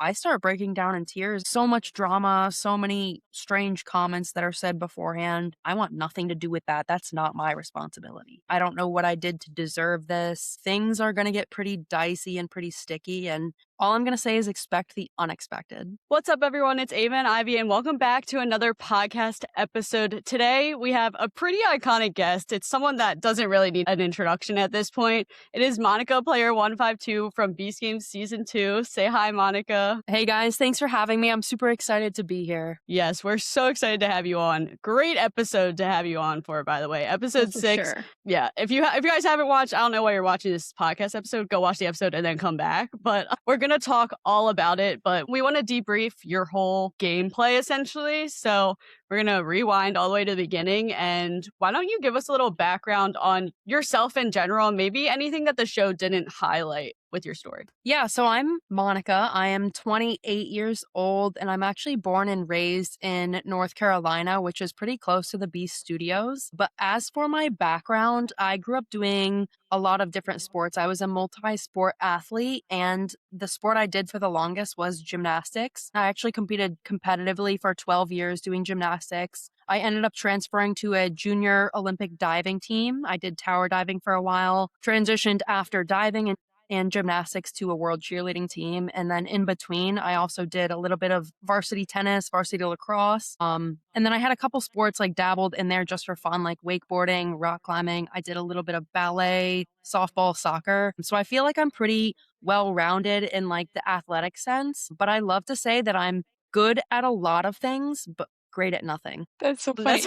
I start breaking down in tears. So much drama, so many strange comments that are said beforehand. I want nothing to do with that. That's not my responsibility. I don't know what I did to deserve this. Things are going to get pretty dicey and pretty sticky. And all I'm going to say is expect the unexpected. What's up, everyone? It's Ava and Ivy, and welcome back to another podcast episode. Today, we have a pretty iconic guest. It's someone that doesn't really need an introduction at this point. It is Monika, player 152 from Beast Games Season 2. Say hi, Monika. Hey, guys. Thanks for having me. I'm super excited to be here. Yes, we're so excited to have you on. Great episode to have you on for, by the way. Episode 6. Sure. Yeah, if you guys haven't watched, I don't know why you're watching this podcast episode, go watch the episode and then come back. But we're going to talk all about it, but we want to debrief your whole gameplay essentially. So we're going to rewind all the way to the beginning. And why don't you give us a little background on yourself in general, maybe anything that the show didn't highlight with your story? Yeah, so I'm Monika. I am 28 years old, and I'm actually born and raised in North Carolina, which is pretty close to the Beast Studios. But as for my background, I grew up doing a lot of different sports. I was a multi-sport athlete, and the sport I did for the longest was gymnastics. I actually competed competitively for 12 years doing gymnastics. I ended up transferring to a junior Olympic diving team. I did tower diving for a while, transitioned after diving and gymnastics to a world cheerleading team. And then in between, I also did a little bit of varsity tennis, varsity lacrosse. And then I had a couple sports like dabbled in there just for fun, like wakeboarding, rock climbing. I did a little bit of ballet, softball, soccer. So I feel like I'm pretty well-rounded in like the athletic sense, but I love to say that I'm good at a lot of things, but great at nothing. That's so funny.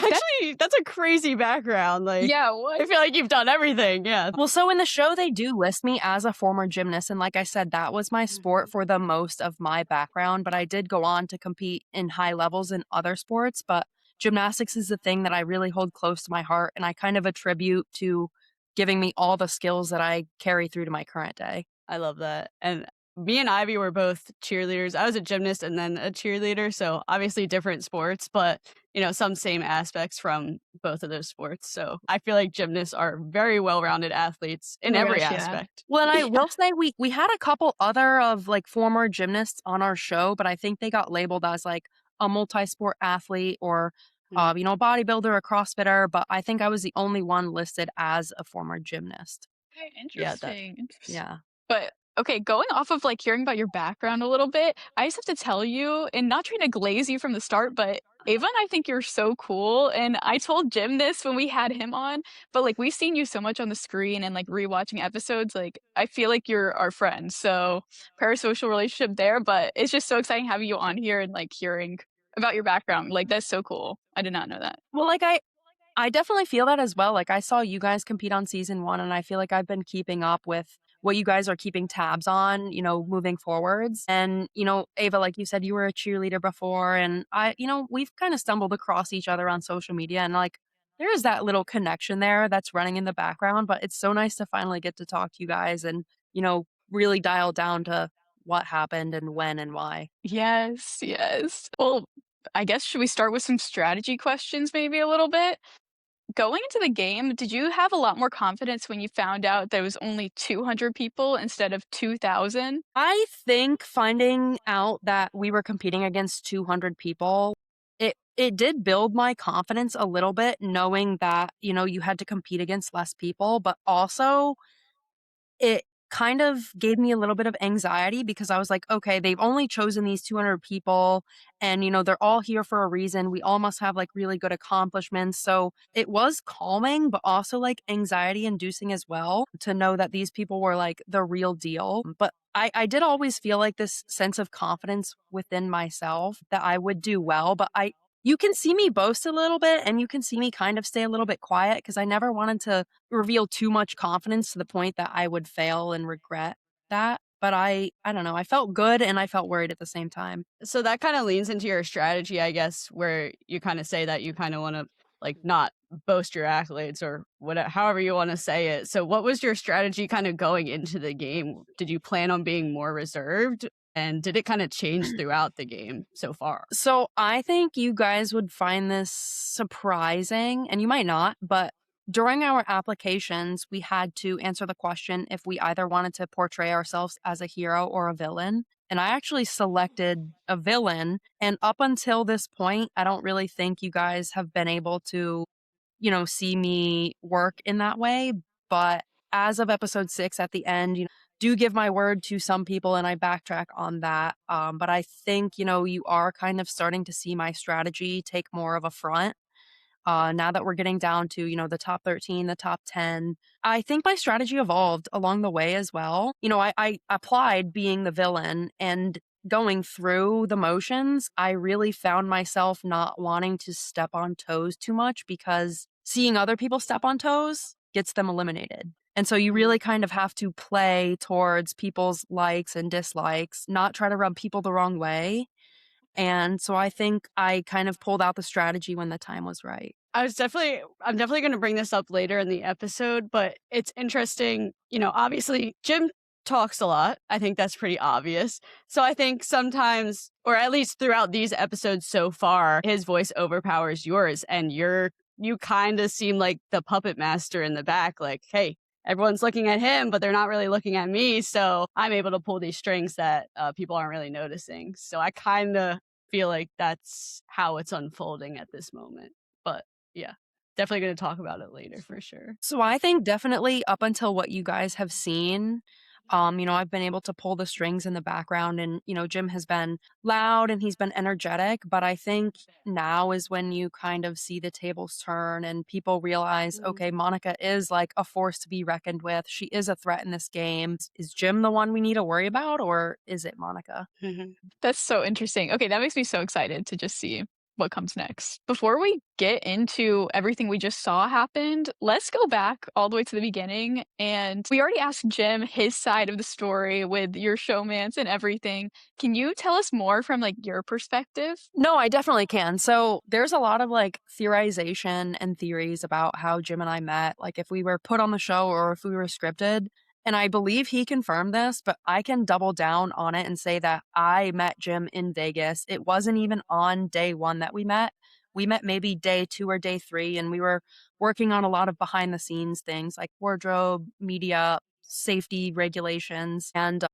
That's a crazy background. Like, yeah, I feel like you've done everything. Yeah. Well, so in the show, they do list me as a former gymnast. And like I said, that was my sport for the most of my background. But I did go on to compete in high levels in other sports. But gymnastics is the thing that I really hold close to my heart. And I kind of attribute to giving me all the skills that I carry through to my current day. I love that. And me and Ivy were both cheerleaders. I was a gymnast and then a cheerleader. So obviously different sports, but some same aspects from both of those sports. So I feel like gymnasts are very well-rounded athletes in every aspect. Well, and I will say we had a couple other of like former gymnasts on our show, but I think they got labeled as like a multi-sport athlete or a bodybuilder, a CrossFitter, but I think I was the only one listed as a former gymnast. Okay, interesting. Yeah. But okay, going off of like hearing about your background a little bit, I just have to tell you, and not trying to glaze you from the start, but Ava and I think you're so cool. And I told Jim this when we had him on, but like we've seen you so much on the screen and like rewatching episodes, like I feel like you're our friend. So parasocial relationship there, but it's just so exciting having you on here and like hearing about your background. Like that's so cool. I did not know that. Well, like I definitely feel that as well. Like I saw you guys compete on season 1, and I feel like I've been keeping up with what you guys are keeping tabs on, moving forwards. And, Ava, like you said, you were a cheerleader before, and we've kind of stumbled across each other on social media, and like there is that little connection there that's running in the background, but it's so nice to finally get to talk to you guys and, really dial down to what happened and when and why. Yes. Well, I guess should we start with some strategy questions maybe a little bit? Going into the game, did you have a lot more confidence when you found out there was only 200 people instead of 2,000? I think finding out that we were competing against 200 people, it did build my confidence a little bit, knowing that, you had to compete against less people, but also it kind of gave me a little bit of anxiety because I was like, okay, they've only chosen these 200 people and, they're all here for a reason. We all must have like really good accomplishments. So it was calming, but also like anxiety inducing as well to know that these people were like the real deal. But I did always feel like this sense of confidence within myself that I would do well, but you can see me boast a little bit and you can see me kind of stay a little bit quiet because I never wanted to reveal too much confidence to the point that I would fail and regret that. But I don't know, I felt good and I felt worried at the same time. So that kind of leans into your strategy, I guess, where you kind of say that you kind of want to like not boast your accolades or whatever, however you want to say it. So what was your strategy kind of going into the game? Did you plan on being more reserved? And did it kind of change throughout the game so far? So I think you guys would find this surprising, and you might not, but during our applications, we had to answer the question if we either wanted to portray ourselves as a hero or a villain. And I actually selected a villain. And up until this point, I don't really think you guys have been able to, see me work in that way. But as of episode 6 at the end, do give my word to some people and I backtrack on that. But I think, you are kind of starting to see my strategy take more of a front now that we're getting down to, the top 13, the top 10. I think my strategy evolved along the way as well. I applied being the villain and going through the motions. I really found myself not wanting to step on toes too much because seeing other people step on toes gets them eliminated. And so you really kind of have to play towards people's likes and dislikes, not try to rub people the wrong way. And so I think I kind of pulled out the strategy when the time was right. I'm definitely going to bring this up later in the episode, but it's interesting. Obviously, Jim talks a lot. I think that's pretty obvious. So I think sometimes, or at least throughout these episodes so far, his voice overpowers yours, and you kind of seem like the puppet master in the back, like, hey, everyone's looking at him, but they're not really looking at me. So I'm able to pull these strings that people aren't really noticing. So I kind of feel like that's how it's unfolding at this moment. But yeah, definitely going to talk about it later for sure. So I think definitely up until what you guys have seen, I've been able to pull the strings in the background and, Jim has been loud and he's been energetic. But I think now is when you kind of see the tables turn and people realize, okay, Monika is like a force to be reckoned with. She is a threat in this game. Is Jim the one we need to worry about or is it Monika? That's so interesting. Okay, that makes me so excited to just see what comes next. Before we get into everything we just saw happened, let's go back all the way to the beginning. And we already asked Jim his side of the story with your showmance and everything. Can you tell us more from like your perspective? No, I definitely can. So there's a lot of like theorization and theories about how Jim and I met, like if we were put on the show or if we were scripted. And I believe he confirmed this, but I can double down on it and say that I met Jim in Vegas. It wasn't even on day 1 that we met. We met maybe day 2 or day 3, and we were working on a lot of behind the scenes things like wardrobe, media, safety regulations. And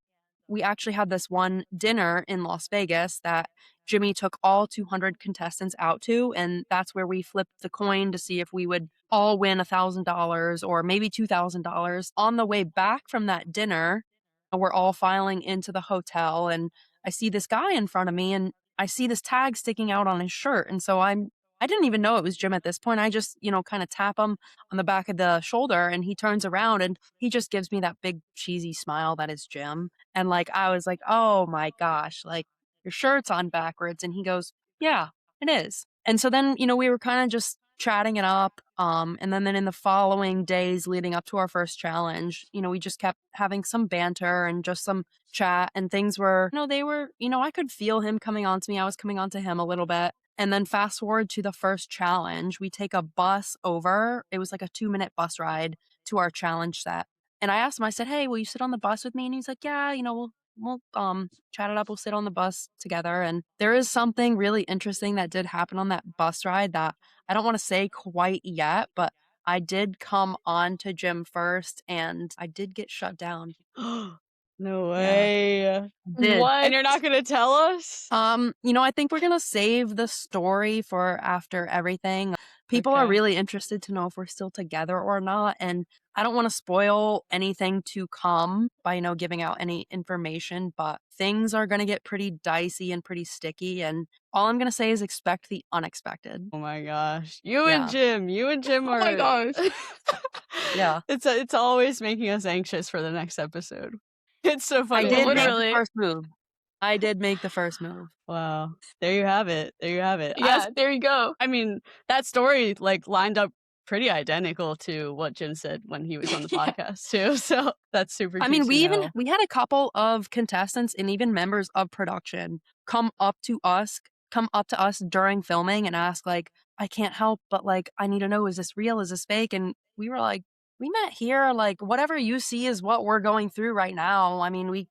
we actually had this one dinner in Las Vegas that Jimmy took all 200 contestants out to. And that's where we flipped the coin to see if we would all win $1,000 or maybe $2,000. On the way back from that dinner, we're all filing into the hotel. And I see this guy in front of me and I see this tag sticking out on his shirt. And so I didn't even know it was Jim at this point. I just, kind of tap him on the back of the shoulder and he turns around and he just gives me that big cheesy smile that is Jim. And like, I was like, oh my gosh, like your shirt's on backwards. And he goes, yeah, it is. And so then, we were kind of just chatting it up. And then in the following days leading up to our first challenge, we just kept having some banter and just some chat and things were, they were, I could feel him coming on to me. I was coming on to him a little bit. And then fast forward to the first challenge, we take a bus over. It was like a 2-minute bus ride to our challenge set. And I asked him, I said, hey, will you sit on the bus with me? And he's like, yeah, we'll chat it up. We'll sit on the bus together. And there is something really interesting that did happen on that bus ride that I don't want to say quite yet, but I did come on to Jim first and I did get shut down. No way. Did. What? And you're not going to tell us? I think we're going to save the story for after everything. People are Okay. really interested to know if we're still together or not. And I don't want to spoil anything to come by, giving out any information, but things are going to get pretty dicey and pretty sticky. And all I'm going to say is expect the unexpected. Oh my gosh. You Yeah. and Jim Oh are my gosh. Yeah. It's always making us anxious for the next episode. It's so I funny. did make Literally. the first move. I did make the first move. Wow. There you have it. Yeah, there you go. I mean, that story like lined up pretty identical to what Jim said when he was on the Yeah. podcast too. So that's super. I mean, juicy to know. we had a couple of contestants and even members of production come up to us during filming and ask like, I can't help but like, I need to know, is this real? Is this fake? And we were like, we met here. Like whatever you see is what we're going through right now. I mean,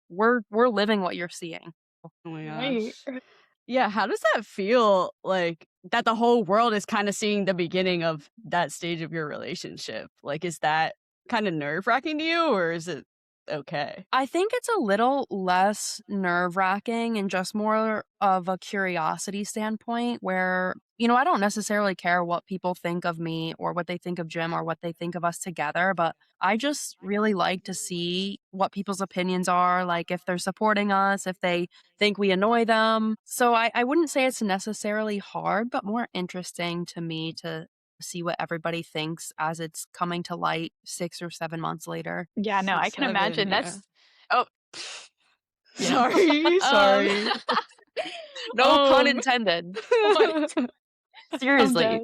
we're living what you're seeing. Oh my Right. gosh. Yeah, how does that feel like that the whole world is kind of seeing the beginning of that stage of your relationship. Like, is that kind of nerve-wracking to you, or is it okay? I think it's a little less nerve-wracking and just more of a curiosity standpoint where, I don't necessarily care what people think of me or what they think of Jim or what they think of us together, but I just really like to see what people's opinions are, like if they're supporting us, if they think we annoy them. So I wouldn't say it's necessarily hard, but more interesting to me to see what everybody thinks as it's coming to light 6 or 7 months later. Yeah, no, I Six, can seven, imagine. yeah. That's oh, yeah. Sorry, Um, sorry. No pun intended. what? I'm Seriously. dead.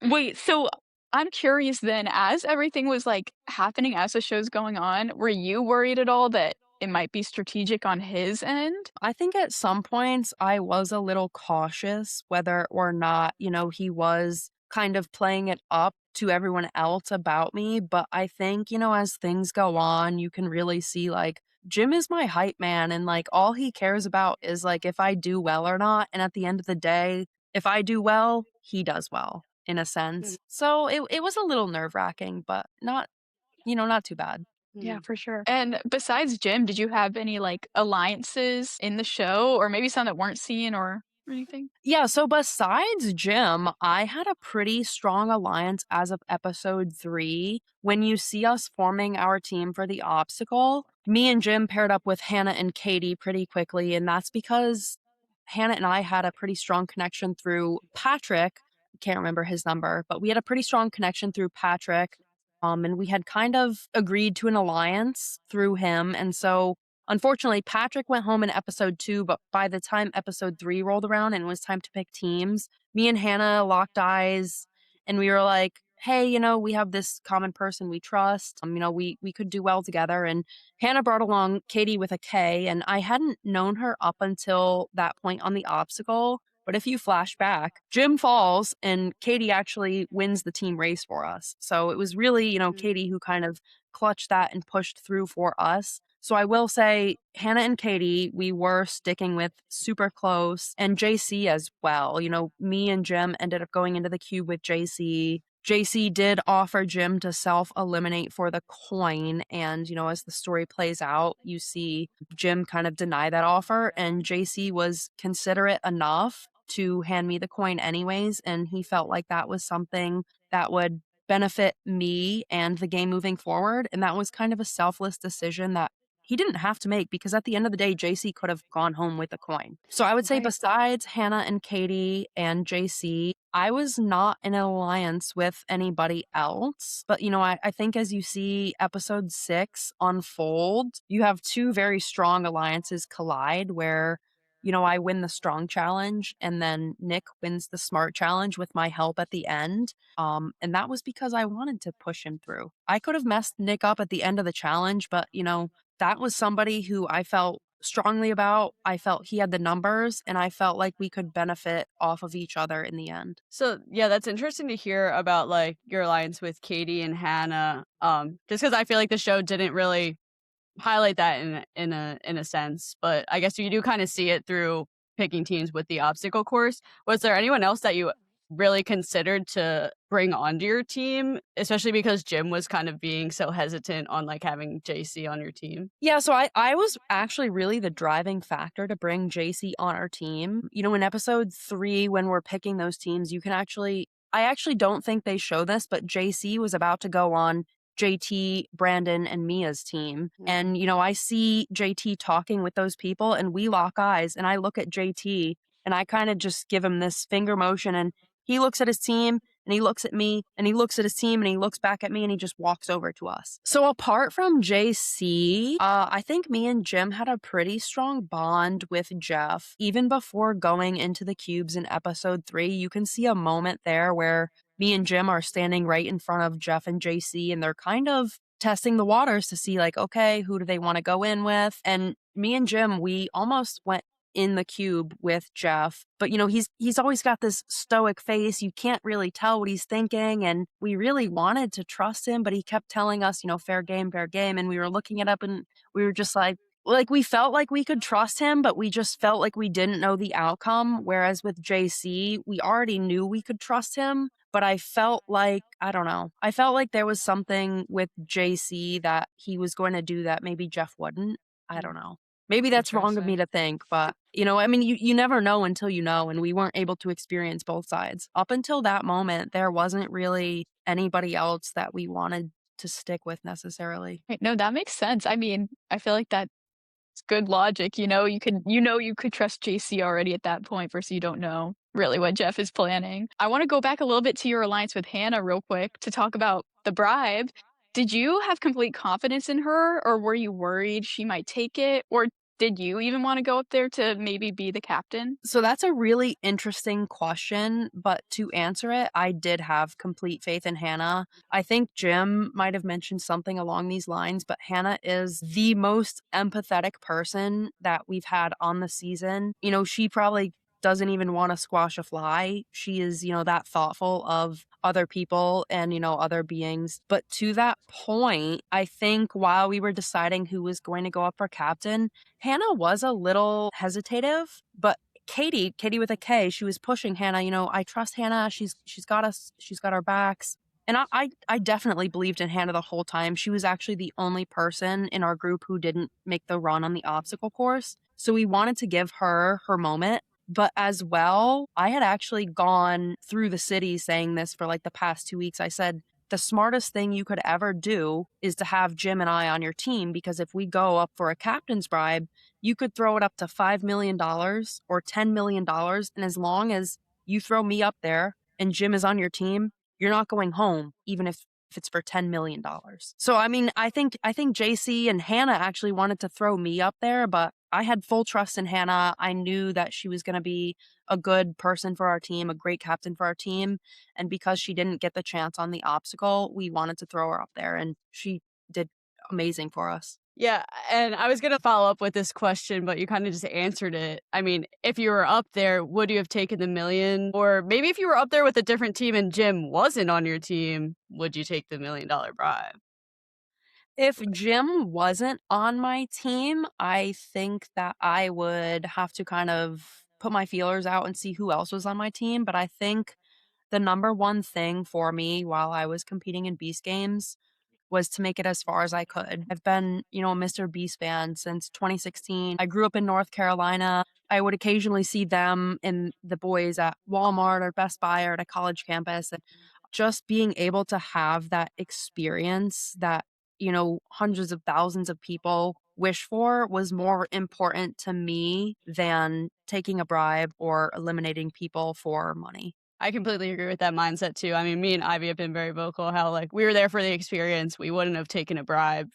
Wait, so I'm curious then, as everything was, like, happening as the show's going on, were you worried at all that it might be strategic on his end? I think at some points I was a little cautious whether or not, he was kind of playing it up to everyone else about me. But I think, as things go on, you can really see like Jim is my hype man and like all he cares about is like if I do well or not. And at the end of the day, if I do well, he does well in a Mm, sense. So it was a little nerve wracking, but not too bad. Yeah, mm. for sure. And besides Jim, did you have any, like, alliances in the show or maybe some that weren't seen or anything? Yeah, so besides Jim, I had a pretty strong alliance as of episode 3. When you see us forming our team for the obstacle, me and Jim paired up with Hannah and Katie pretty quickly, and that's because Hannah and I had a pretty strong connection through Patrick. I can't remember his number, but we had a pretty strong connection through Patrick. And we had kind of agreed to an alliance through him. And so unfortunately, Patrick went home in episode 2, but by the time episode 3 rolled around and it was time to pick teams, me and Hannah locked eyes and we were like, hey, we have this common person we trust. We could do well together. And Hannah brought along Katie with a K, and I hadn't known her up until that point on the obstacle. But if you flash back, Jim falls and Katie actually wins the team race for us. So it was really, Katie who kind of clutched that and pushed through for us. So I will say Hannah and Katie, we were sticking with super close and JC as well. Me and Jim ended up going into the cube with JC. JC did offer Jim to self eliminate for the coin. And, as the story plays out, you see Jim kind of deny that offer. And JC was considerate enough to hand me the coin anyways. And he felt like that was something that would benefit me and the game moving forward. And that was kind of a selfless decision that he didn't have to make because at the end of the day, JC could have gone home with the coin. So I would say Right. besides Hannah and Katie and JC, I was not in an alliance with anybody else. But, I think as you see episode 6 unfold, you have two very strong alliances collide where, I win the strong challenge and then Nick wins the smart challenge with my help at the end. And that was because I wanted to push him through. I could have messed Nick up at the end of the challenge, but, that was somebody who I felt strongly about. I felt he had the numbers and I felt like we could benefit off of each other in the end. So yeah, that's interesting to hear about like your alliance with Katie and Hannah. Just because I feel like the show didn't really highlight that in a sense, but I guess you do kind of see it through picking teams with the obstacle course. Was there anyone else that you really considered to bring onto your team, especially because Jim was kind of being so hesitant on like having JC on your team? Yeah, so I was actually really the driving factor to bring JC on our team. In episode 3, when we're picking those teams, I actually don't think they show this, but JC was about to go on JT, Brandon, and Mia's team. And, I see JT talking with those people and we lock eyes and I look at JT and I kind of just give him this finger motion and he looks at his team and he looks at me and he looks at his team and he looks back at me and he just walks over to us. So apart from JC, I think me and Jim had a pretty strong bond with Jeff. Even before going into the cubes in episode 3, you can see a moment there where me and Jim are standing right in front of Jeff and JC and they're kind of testing the waters to see like, okay, who do they want to go in with? And me and Jim, we almost went in the cube with Jeff. But he's always got this stoic face. You can't really tell what he's thinking. And we really wanted to trust him, but he kept telling us, fair game, fair game. And we were looking it up and we were just like, like, we felt like we could trust him, but we just felt like we didn't know the outcome, whereas with JC, we already knew we could trust him, but I felt like I don't know. I felt like there was something with JC that he was going to do that maybe Jeff wouldn't. I don't know. Maybe that's wrong of me Interesting. to think, but, I mean, you never know until you know, and we weren't able to experience both sides. Up until that moment, there wasn't really anybody else that we wanted to stick with necessarily. Right, no, that makes sense. I mean, I feel like that's good logic, you could trust JC already at that point versus you don't know really what Jeff is planning. I wanna go back a little bit to your alliance with Hannah real quick to talk about the bribe. Did you have complete confidence in her, or were you worried she might take it? Or did you even wanna go up there to maybe be the captain? So that's a really interesting question, but to answer it, I did have complete faith in Hannah. I think Jim might have mentioned something along these lines, but Hannah is the most empathetic person that we've had on the season. She probably doesn't even want to squash a fly. She is, that thoughtful of other people and, other beings. But to that point, I think while we were deciding who was going to go up for captain, Hannah was a little hesitative, but Katie with a K, she was pushing Hannah, I trust Hannah. She's got us, she's got our backs. And I definitely believed in Hannah the whole time. She was actually the only person in our group who didn't make the run on the obstacle course. So we wanted to give her her moment. But as well, I had actually gone through the city saying this for like the past 2 weeks. I said, the smartest thing you could ever do is to have Jim and I on your team, because if we go up for a captain's bribe, you could throw it up to $5 million or $10 million. And as long as you throw me up there and Jim is on your team, you're not going home, even if it's for $10 million. So, I mean, I think JC and Hannah actually wanted to throw me up there, but I had full trust in Hannah. I knew that she was going to be a good person for our team, a great captain for our team. And because she didn't get the chance on the obstacle, we wanted to throw her up there, and she did amazing for us. Yeah, and I was gonna follow up with this question, but you kind of just answered it. I mean, if you were up there, would you have taken the million? Or maybe if you were up there with a different team and Jim wasn't on your team, would you take the $1 million bribe? If Jim wasn't on my team, I think that I would have to kind of put my feelers out and see who else was on my team. But I think the number one thing for me while I was competing in Beast Games was to make it as far as I could. I've been, a Mr. Beast fan since 2016. I grew up in North Carolina. I would occasionally see them and the boys at Walmart or Best Buy or at a college campus. And just being able to have that experience that, hundreds of thousands of people wish for was more important to me than taking a bribe or eliminating people for money. I completely agree with that mindset too. I mean, me and Ivy have been very vocal how like we were there for the experience. We wouldn't have taken a bribe,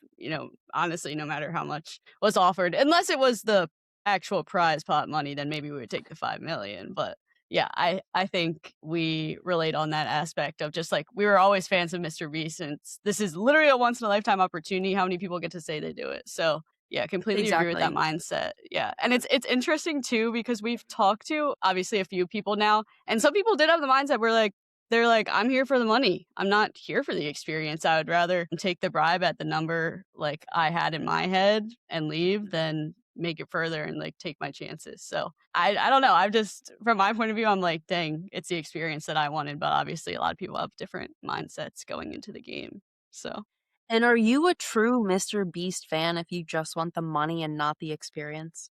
honestly, no matter how much was offered. Unless it was the actual prize pot money, then maybe we would take the 5 million. But yeah, I think we relate on that aspect of just like we were always fans of Mr. Beast, and this is literally a once in a lifetime opportunity. How many people get to say they do it? So yeah, completely agree with that Exactly. mindset. Yeah. And it's interesting too because we've talked to obviously a few people now, and some people did have the mindset where like they're like, I'm here for the money. I'm not here for the experience. I would rather take the bribe at the number like I had in my head and leave than make it further and like take my chances. So I don't know. I've just from my point of view, I'm like, dang, it's the experience that I wanted. But obviously a lot of people have different mindsets going into the game. So And are you a true Mr. Beast fan if you just want the money and not the experience?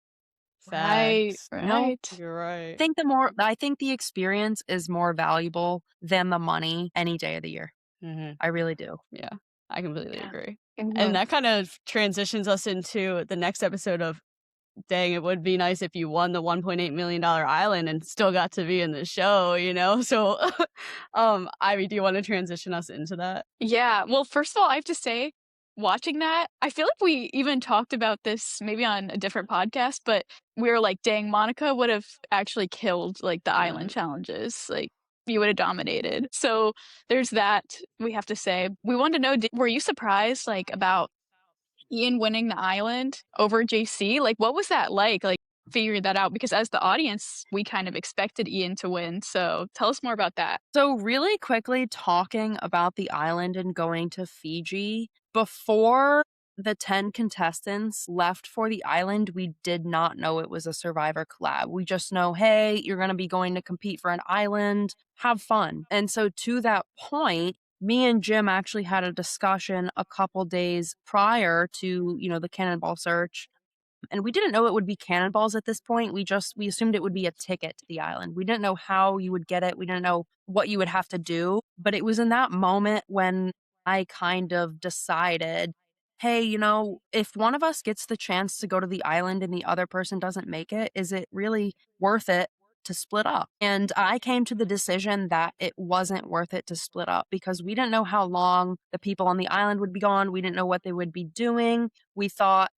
Right, facts. No, right. You're right. I think the experience is more valuable than the money any day of the year. Mhm. I really do. Yeah, I completely Yeah. agree. And Mhm. that kind of transitions us into the next episode of dang, it would be nice if you won the $1.8 million island and still got to be in the show? So, Ivy, do you want to transition us into that? Yeah, well, first of all, I have to say, watching that, I feel like we even talked about this maybe on a different podcast, but we were like, dang, Monika would have actually killed like the island Mhm. challenges. Like, you would have dominated. So there's that we have to say. We wanted to know, were you surprised like about Ian winning the island over JC? Like, what was that like figuring that out? Because as the audience, we kind of expected Ian to win. So tell us more about that. So, really quickly talking about the island and going to Fiji, before the 10 contestants left for the island, we did not know it was a Survivor collab. We just know, hey, you're going to be going to compete for an island, have fun. And so to that point, me and Jim actually had a discussion a couple days prior to, the Cannonball search, and we didn't know it would be cannonballs at this point. We assumed it would be a ticket to the island. We didn't know how you would get it. We didn't know what you would have to do. But it was in that moment when I kind of decided, hey, if one of us gets the chance to go to the island and the other person doesn't make it, is it really worth it to split up? And I came to the decision that it wasn't worth it to split up because we didn't know how long the people on the island would be gone. We didn't know what they would be doing. We thought,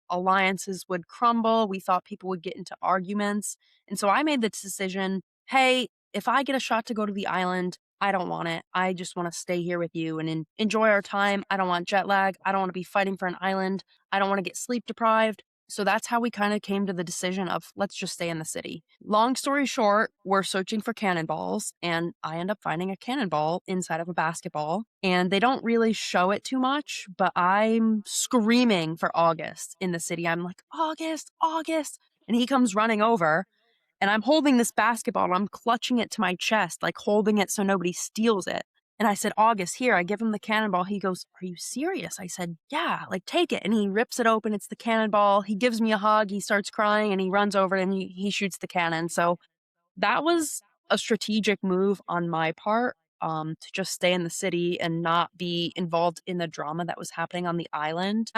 alliances would crumble. We thought people would get into arguments. And so I made the decision, hey, if I get a shot to go to the island, I don't want it. I just want to stay here with you and enjoy our time. I don't want jet lag. I don't want to be fighting for an island. I don't want to get sleep deprived. So that's how we kind of came to the decision of let's just stay in the city. Long story short, we're searching for cannonballs, and I end up finding a cannonball inside of a basketball. And they don't really show it too much, but I'm screaming for August in the city. I'm like, August, August. And he comes running over, and I'm holding this basketball and I'm clutching it to my chest, like holding it so nobody steals it. And I said, August, here. I give him the cannonball. He goes, are you serious? I said, yeah, like take it. And he rips it open. It's the cannonball. He gives me a hug. He starts crying and he runs over and he shoots the cannon. So that was a strategic move on my part, to just stay in the city and not be involved in the drama that was happening on the island.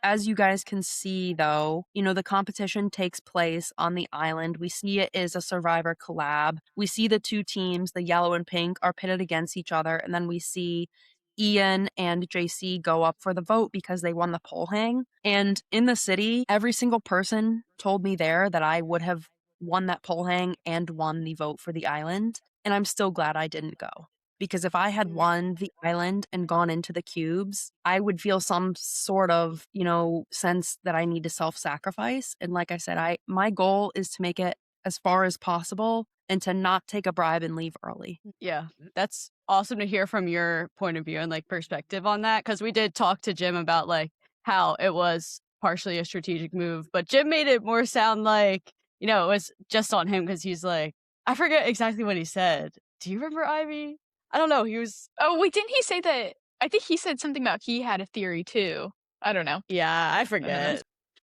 As you guys can see, though, the competition takes place on the island. We see it is a Survivor collab. We see the two teams, the yellow and pink, are pitted against each other. And then we see Ian and JC go up for the vote because they won the poll hang. And in the city, every single person told me there that I would have won that poll hang and won the vote for the island. And I'm still glad I didn't go. Because if I had won the island and gone into the cubes, I would feel some sort of, sense that I need to self-sacrifice. And like I said, my goal is to make it as far as possible and to not take a bribe and leave early. Yeah, that's awesome to hear from your point of view and like perspective on that. Cause we did talk to Jim about like how it was partially a strategic move, but Jim made it more sound like, it was just on him because he's like, I forget exactly what he said. Do you remember, Ivy? I don't know. He was. Oh, wait, didn't he say that? I think he said something about he had a theory too. I don't know. Yeah, I I don't know. forget.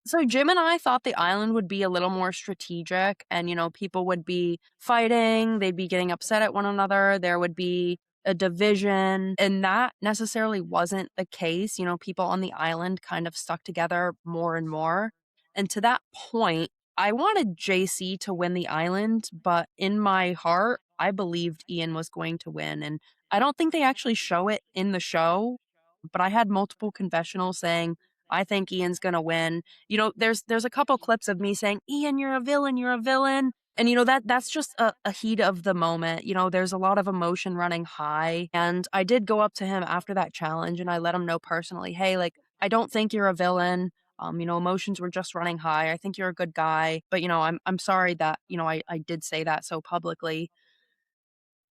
So Jim and I thought the island would be a little more strategic and, people would be fighting, they'd be getting upset at one another, there would be a division, and that necessarily wasn't the case. People on the island kind of stuck together more and more. And to that point, I wanted JC to win the island, but in my heart, I believed Ian was going to win. And I don't think they actually show it in the show, but I had multiple confessionals saying, I think Ian's going to win. There's a couple clips of me saying, Ian, you're a villain, you're a villain. And that's just a heat of the moment. There's a lot of emotion running high. And I did go up to him after that challenge and I let him know personally, hey, like, I don't think you're a villain. Emotions were just running high. I think you're a good guy. But, I'm sorry that, I did say that so publicly.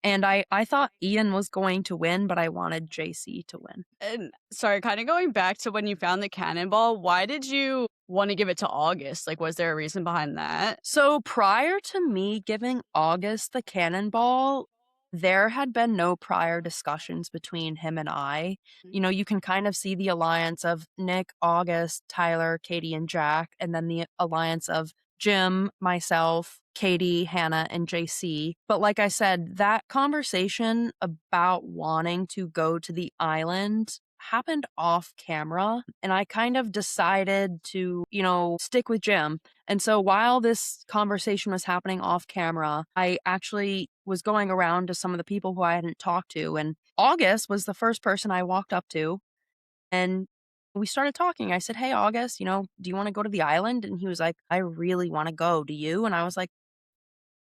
And I thought Ian was going to win, but I wanted JC to win. And sorry, kind of going back to when you found the cannonball, why did you want to give it to August? Like, was there a reason behind that? So prior to me giving August the cannonball, there had been no prior discussions between him and I. You can kind of see the alliance of Nick, August, Tyler, Katie, and Jack, and then the alliance of Jim, myself, Katie, Hannah, and JC. But like I said, that conversation about wanting to go to the island happened off camera. And I kind of decided to, stick with Jim. And so while this conversation was happening off camera, I actually was going around to some of the people who I hadn't talked to. And August was the first person I walked up to. And we started talking. I said, hey, August, do you want to go to the island? And he was like, I really want to go. Do you? And I was like,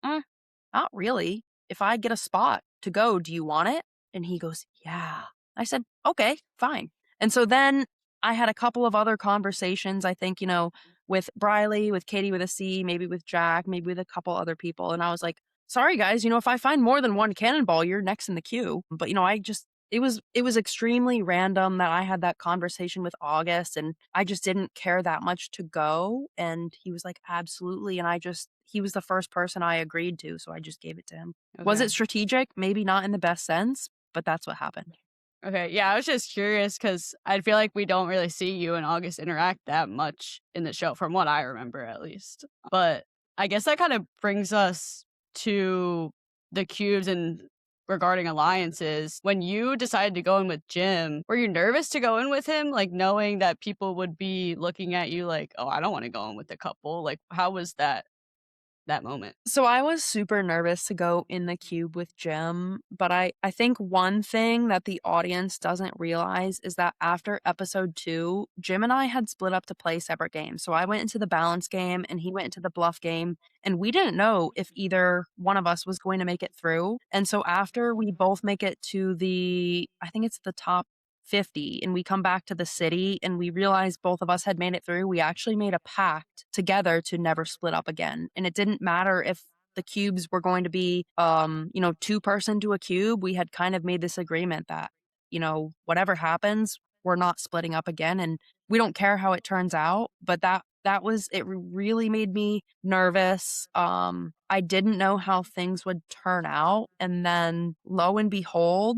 not really. If I get a spot to go, do you want it? And he goes, yeah. I said, okay, fine. And so then I had a couple of other conversations, I think, with Briley, with Katie with a C, maybe with Jack, maybe with a couple other people. And I was like, sorry, guys, if I find more than one cannonball, you're next in the queue. But, it was extremely random that I had that conversation with August, and I just didn't care that much to go, and he was like, "Absolutely," and he was the first person I agreed to, so I just gave it to him. Was Okay. it strategic? Maybe not in the best sense, but that's what happened. Okay. Yeah, I was just curious because I feel like we don't really see you and August interact that much in the show, from what I remember at least. But I guess that kind of brings us to the cubes and regarding alliances. When you decided to go in with Jim, were you nervous to go in with him? Like knowing that people would be looking at you like, oh, I don't want to go in with the couple. Like, how was that moment? So I was super nervous to go in the cube with Jim, but I think one thing that the audience doesn't realize is that after episode 2, Jim and I had split up to play separate games. So I went into the balance game and he went into the bluff game, and we didn't know if either one of us was going to make it through. And so after we both make it to I think it's the top 50, and we come back to the city and we realized both of us had made it through, we actually made a pact together to never split up again. And it didn't matter if the cubes were going to be, two-person to a cube. We had kind of made this agreement that, whatever happens, we're not splitting up again. And we don't care how it turns out. But it really made me nervous. I didn't know how things would turn out. And then lo and behold,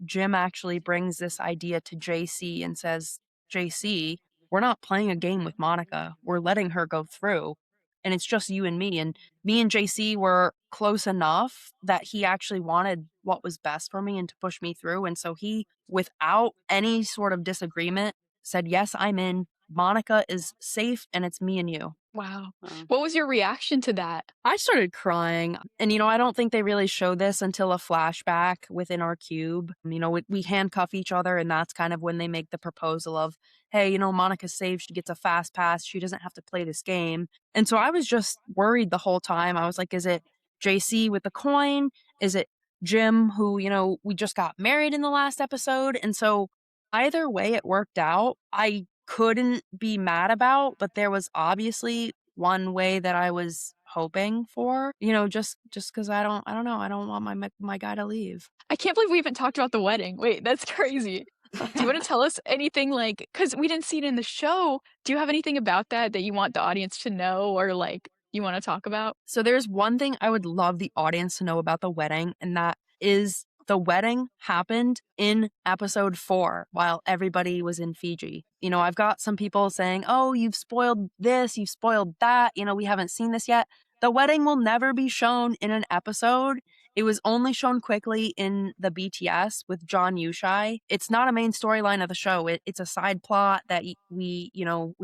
Jim actually brings this idea to JC and says, JC, we're not playing a game with Monika. We're letting her go through. And it's just you and me. And me and JC were close enough that he actually wanted what was best for me and to push me through. And so he, without any sort of disagreement, said, yes, I'm in. Monika is safe and it's me and you. Wow. What was your reaction to that? I started crying. And, I don't think they really show this until a flashback within our cube. We handcuff each other, and that's kind of when they make the proposal of, hey, Monika's safe. She gets a fast pass. She doesn't have to play this game. And so I was just worried the whole time. I was like, is it JC with the coin? Is it Jim, who, we just got married in the last episode? And so either way it worked out. I couldn't be mad about, but there was obviously one way that I was hoping for, just because I don't know, I don't want my guy to leave. I can't believe we even talked about the wedding. Wait, that's crazy. Do you want to tell us anything, like, because we didn't see it in the show? Do you have anything about that you want the audience to know, or like you want to talk about? So there's one thing I would love the audience to know about the wedding, and that is the wedding happened in episode 4 while everybody was in Fiji. I've got some people saying, oh, you've spoiled this, you've spoiled that, we haven't seen this yet. The wedding will never be shown in an episode. It was only shown quickly in the BTS with John Yushai. It's not a main storyline of the show. It's a side plot that we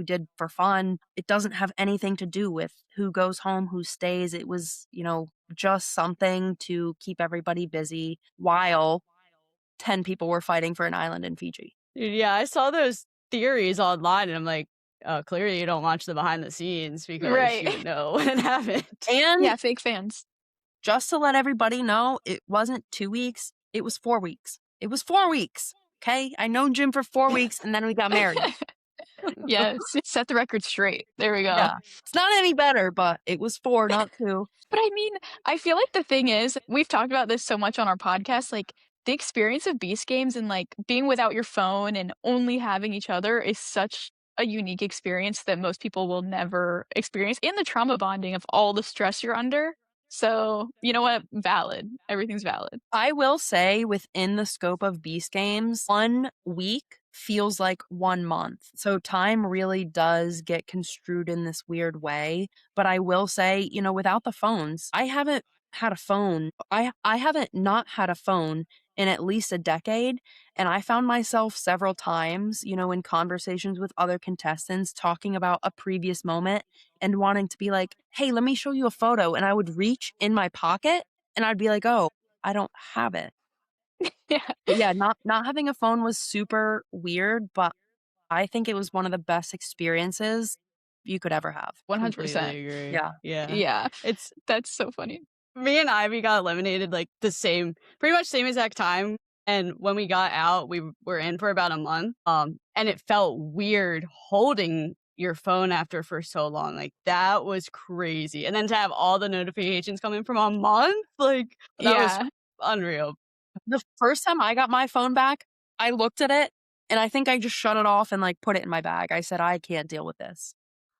did for fun. It doesn't have anything to do with who goes home, who stays. It was, just something to keep everybody busy while 10 people were fighting for an island in Fiji. Dude, yeah, I saw those theories online and I'm like, oh, clearly you don't watch the behind the scenes because Right. you know what happened. And Yeah, fake fans. just to let everybody know, it wasn't 2 weeks, it was 4 weeks. It was 4 weeks. Okay? I known Jim for 4 weeks and then we got married. Yes, set the record straight. There we go. Yeah. It's not any better, but it was 4, not 2. But I mean, I feel like the thing is, we've talked about this so much on our podcast, like the experience of Beast Games and like being without your phone and only having each other is such a unique experience that most people will never experience, and the trauma bonding of all the stress you're under. So, you know what? Valid. Everything's valid. I will say, within the scope of Beast Games, 1 week feels like 1 month. So time really does get construed in this weird way. But I will say, without the phones, I haven't had a phone. I haven't not had a phone in at least a decade. And I found myself several times, in conversations with other contestants talking about a previous moment and wanting to be like, hey, let me show you a photo. And I would reach in my pocket and I'd be like, oh, I don't have it. Yeah. But yeah, not having a phone was super weird, but I think it was one of the best experiences you could ever have. 100%. Completely agree. Yeah. Yeah. It's That's so funny. me and Ivy got eliminated like pretty much same exact time. And when we got out, we were in for about a month. And it felt weird holding your phone after for so long. Like that was crazy. And then to have all the notifications coming from a month, like that was Yeah. unreal. The first time I got my phone back, I looked at it and I think I just shut it off and, like, put it in my bag. I said, "I can't deal with this."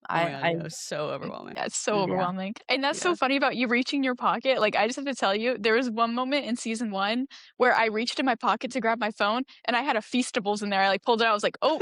Oh my I god, I yeah, it was so overwhelming. That's so Mm, yeah. overwhelming. And that's so yeah. funny about you reaching your pocket. Like, I just have to tell you, there was one moment in season 1 where I reached in my pocket to grab my phone, and I had a Feastables in there. I, like, pulled it out. I was like, "Oh,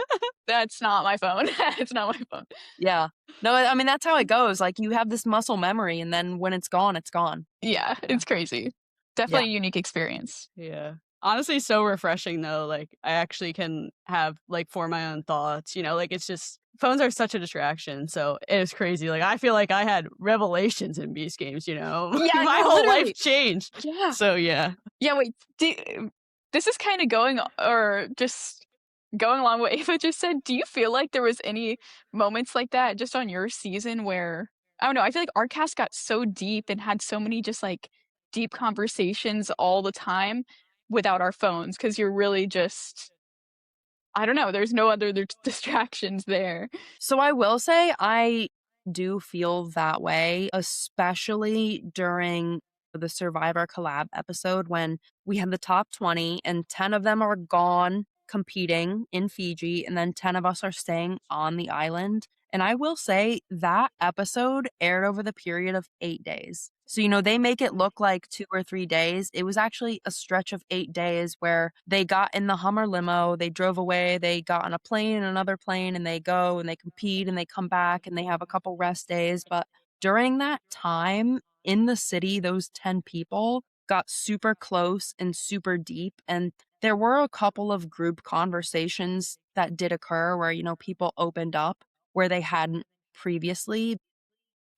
that's not my phone. It's not my phone." Yeah. No, I mean, that's how it goes, like, you have this muscle memory, and then when it's gone, it's gone. Yeah, Yeah. it's crazy. Yeah. Definitely a unique experience. Yeah. Honestly, so refreshing though. Like I actually can have like form my own thoughts, like it's just phones are such a distraction. So it is crazy. Like I feel like I had revelations in Beast games. Yeah, My no, whole life literally. changed. Yeah. So yeah. Yeah, wait, this is kinda going or just going along what Ava just said. Do you feel like there was any moments like that just on your season where I don't know, I feel like our cast got so deep and had so many just, like, deep conversations all the time without our phones because 'cause you're really just I don't know, there's no other distractions there. So I will say I do feel that way, especially during the Survivor collab episode when we had the top 20 and 10 of them are gone competing in Fiji, and then 10 of us are staying on the island. And I will say that episode aired over the period of 8 days. So, they make it look like 2 or 3 days. It was actually a stretch of 8 days where they got in the Hummer limo, they drove away, they got on a plane, another plane, and they go and they compete and they come back and they have a couple rest days. But during that time in the city, those 10 people got super close and super deep. And there were a couple of group conversations that did occur where, people opened up where they hadn't previously.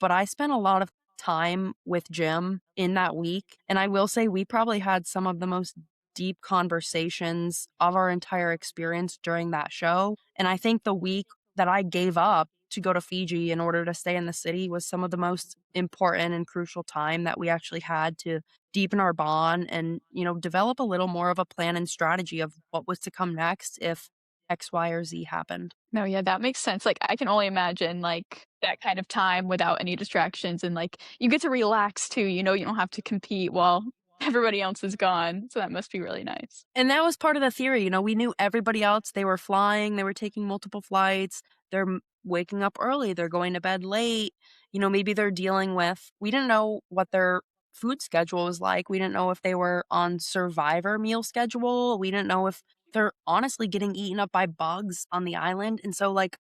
But I spent a lot of time with Jim in that week, and I will say we probably had some of the most deep conversations of our entire experience during that show, and I think the week that I gave up to go to Fiji in order to stay in the city was some of the most important and crucial time that we actually had to deepen our bond and, develop a little more of a plan and strategy of what was to come next if X, Y, or Z happened. No, yeah, that makes sense. Like, I can only imagine, like, that kind of time without any distractions and, like, you get to relax too, you don't have to compete while everybody else is gone, so that must be really nice. And that was part of the theory, we knew everybody else, they were flying, they were taking multiple flights, they're waking up early, they're going to bed late, maybe they're dealing with we didn't know what their food schedule was like, we didn't know if they were on Survivor meal schedule, we didn't know if they're honestly getting eaten up by bugs on the island, and so, like,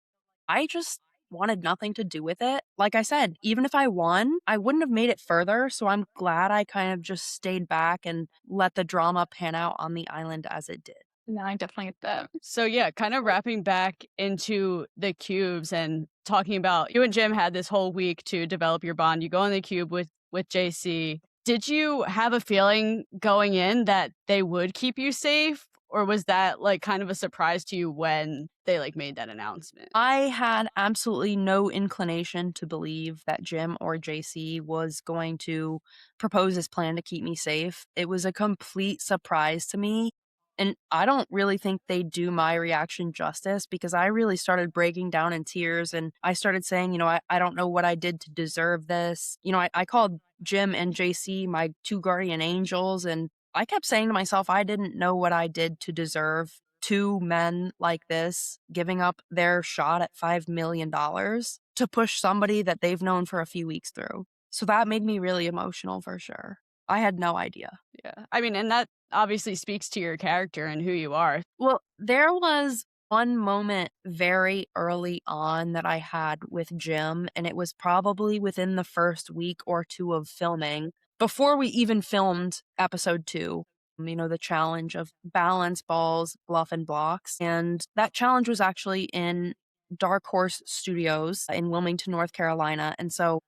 I just wanted nothing to do with it. Like I said, even if I won, I wouldn't have made it further, so I'm glad I kind of just stayed back and let the drama pan out on the island as it did. No, I definitely get that. So yeah, kind of wrapping back into the cubes and talking about you and Jim had this whole week to develop your bond. You go on the cube with JC. Did you have a feeling going in that they would keep you safe? Or was that like kind of a surprise to you when they like made that announcement? I had absolutely no inclination to believe that Jim or JC was going to propose this plan to keep me safe. It was a complete surprise to me. And I don't really think they do my reaction justice because I really started breaking down in tears and I started saying, I don't know what I did to deserve this. I called Jim and JC my two guardian angels. And I kept saying to myself, I didn't know what I did to deserve two men like this giving up their shot at $5 million to push somebody that they've known for a few weeks through. So that made me really emotional for sure. I had no idea. Yeah. I mean, and that obviously speaks to your character and who you are. Well, there was one moment very early on that I had with Jim, and it was probably within the first week or two of filming, before we even filmed episode 2. The challenge of balance, balls, bluff, and blocks. And that challenge was actually in Dark Horse Studios in Wilmington, North Carolina. And so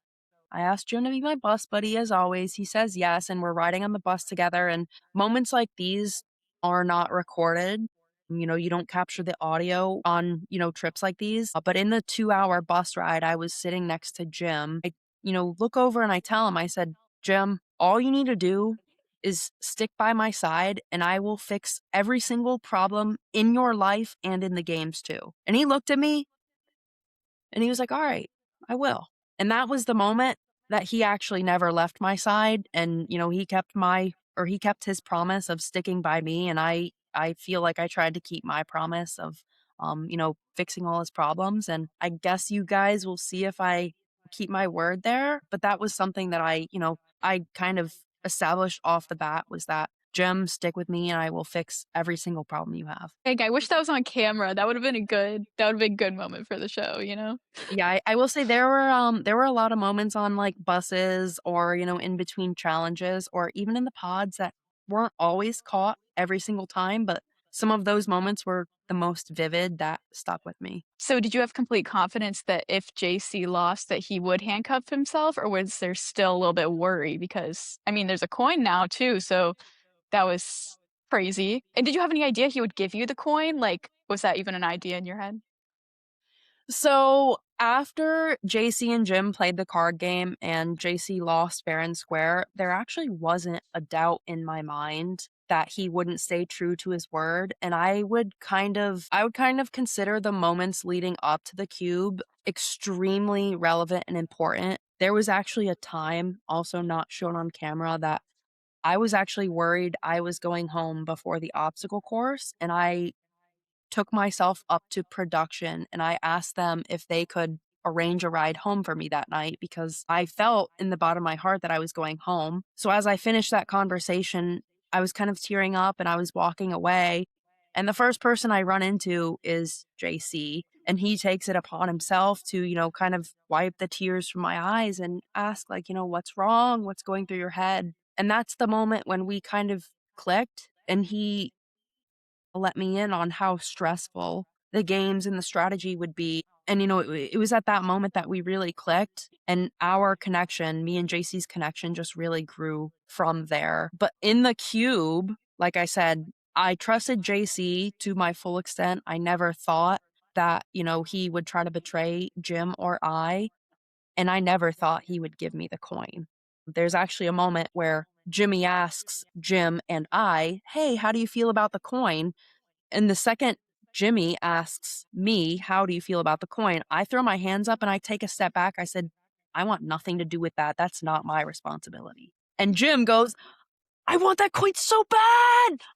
I asked Jim to be my bus buddy as always. He says yes, and we're riding on the bus together. And moments like these are not recorded. You don't capture the audio on, trips like these. But in the 2-hour bus ride, I was sitting next to Jim. I, look over and I tell him, I said, Jim, all you need to do is stick by my side and I will fix every single problem in your life and in the games too. And he looked at me and he was like, all right, I will. And that was the moment that he actually never left my side. And, he kept my or he kept his promise of sticking by me, and I feel like I tried to keep my promise of fixing all his problems, and I guess you guys will see if I keep my word there, but that was something that I kind of established off the bat was that, "Jim, stick with me and I will fix every single problem you have." Like, I wish that was on camera. That would've been a good moment for the show, you know? Yeah, I will say there were a lot of moments on, like, buses or, in between challenges or even in the pods that weren't always caught every single time, but some of those moments were the most vivid that stuck with me. So did you have complete confidence that if JC lost that he would handcuff himself, or was there still a little bit of worry? Because, I mean, there's a coin now too, so that was crazy. And did you have any idea he would give you the coin? Like, was that even an idea in your head? So, after JC and Jim played the card game and JC lost fair and square, there actually wasn't a doubt in my mind that he wouldn't stay true to his word, and I would kind of consider the moments leading up to the cube extremely relevant and important. There was actually a time, also not shown on camera, that I was actually worried I was going home before the obstacle course, and I took myself up to production and I asked them if they could arrange a ride home for me that night because I felt in the bottom of my heart that I was going home. So as I finished that conversation, I was kind of tearing up and I was walking away. And the first person I run into is JC. And he takes it upon himself to, kind of wipe the tears from my eyes and ask, like, what's wrong? What's going through your head? And that's the moment when we kind of clicked. And he let me in on how stressful the games and the strategy would be. And, it was at that moment that we really clicked and our connection, me and JC's connection just really grew from there. But in the cube, like I said, I trusted JC to my full extent. I never thought that, he would try to betray Jim or I. And I never thought he would give me the coin. There's actually a moment where Jimmy asks Jim and I, "Hey, how do you feel about the coin?" And the second Jimmy asks me, "How do you feel about the coin?" I throw my hands up and I take a step back. I said, "I want nothing to do with that. That's not my responsibility." And Jim goes, "I want that coin so bad.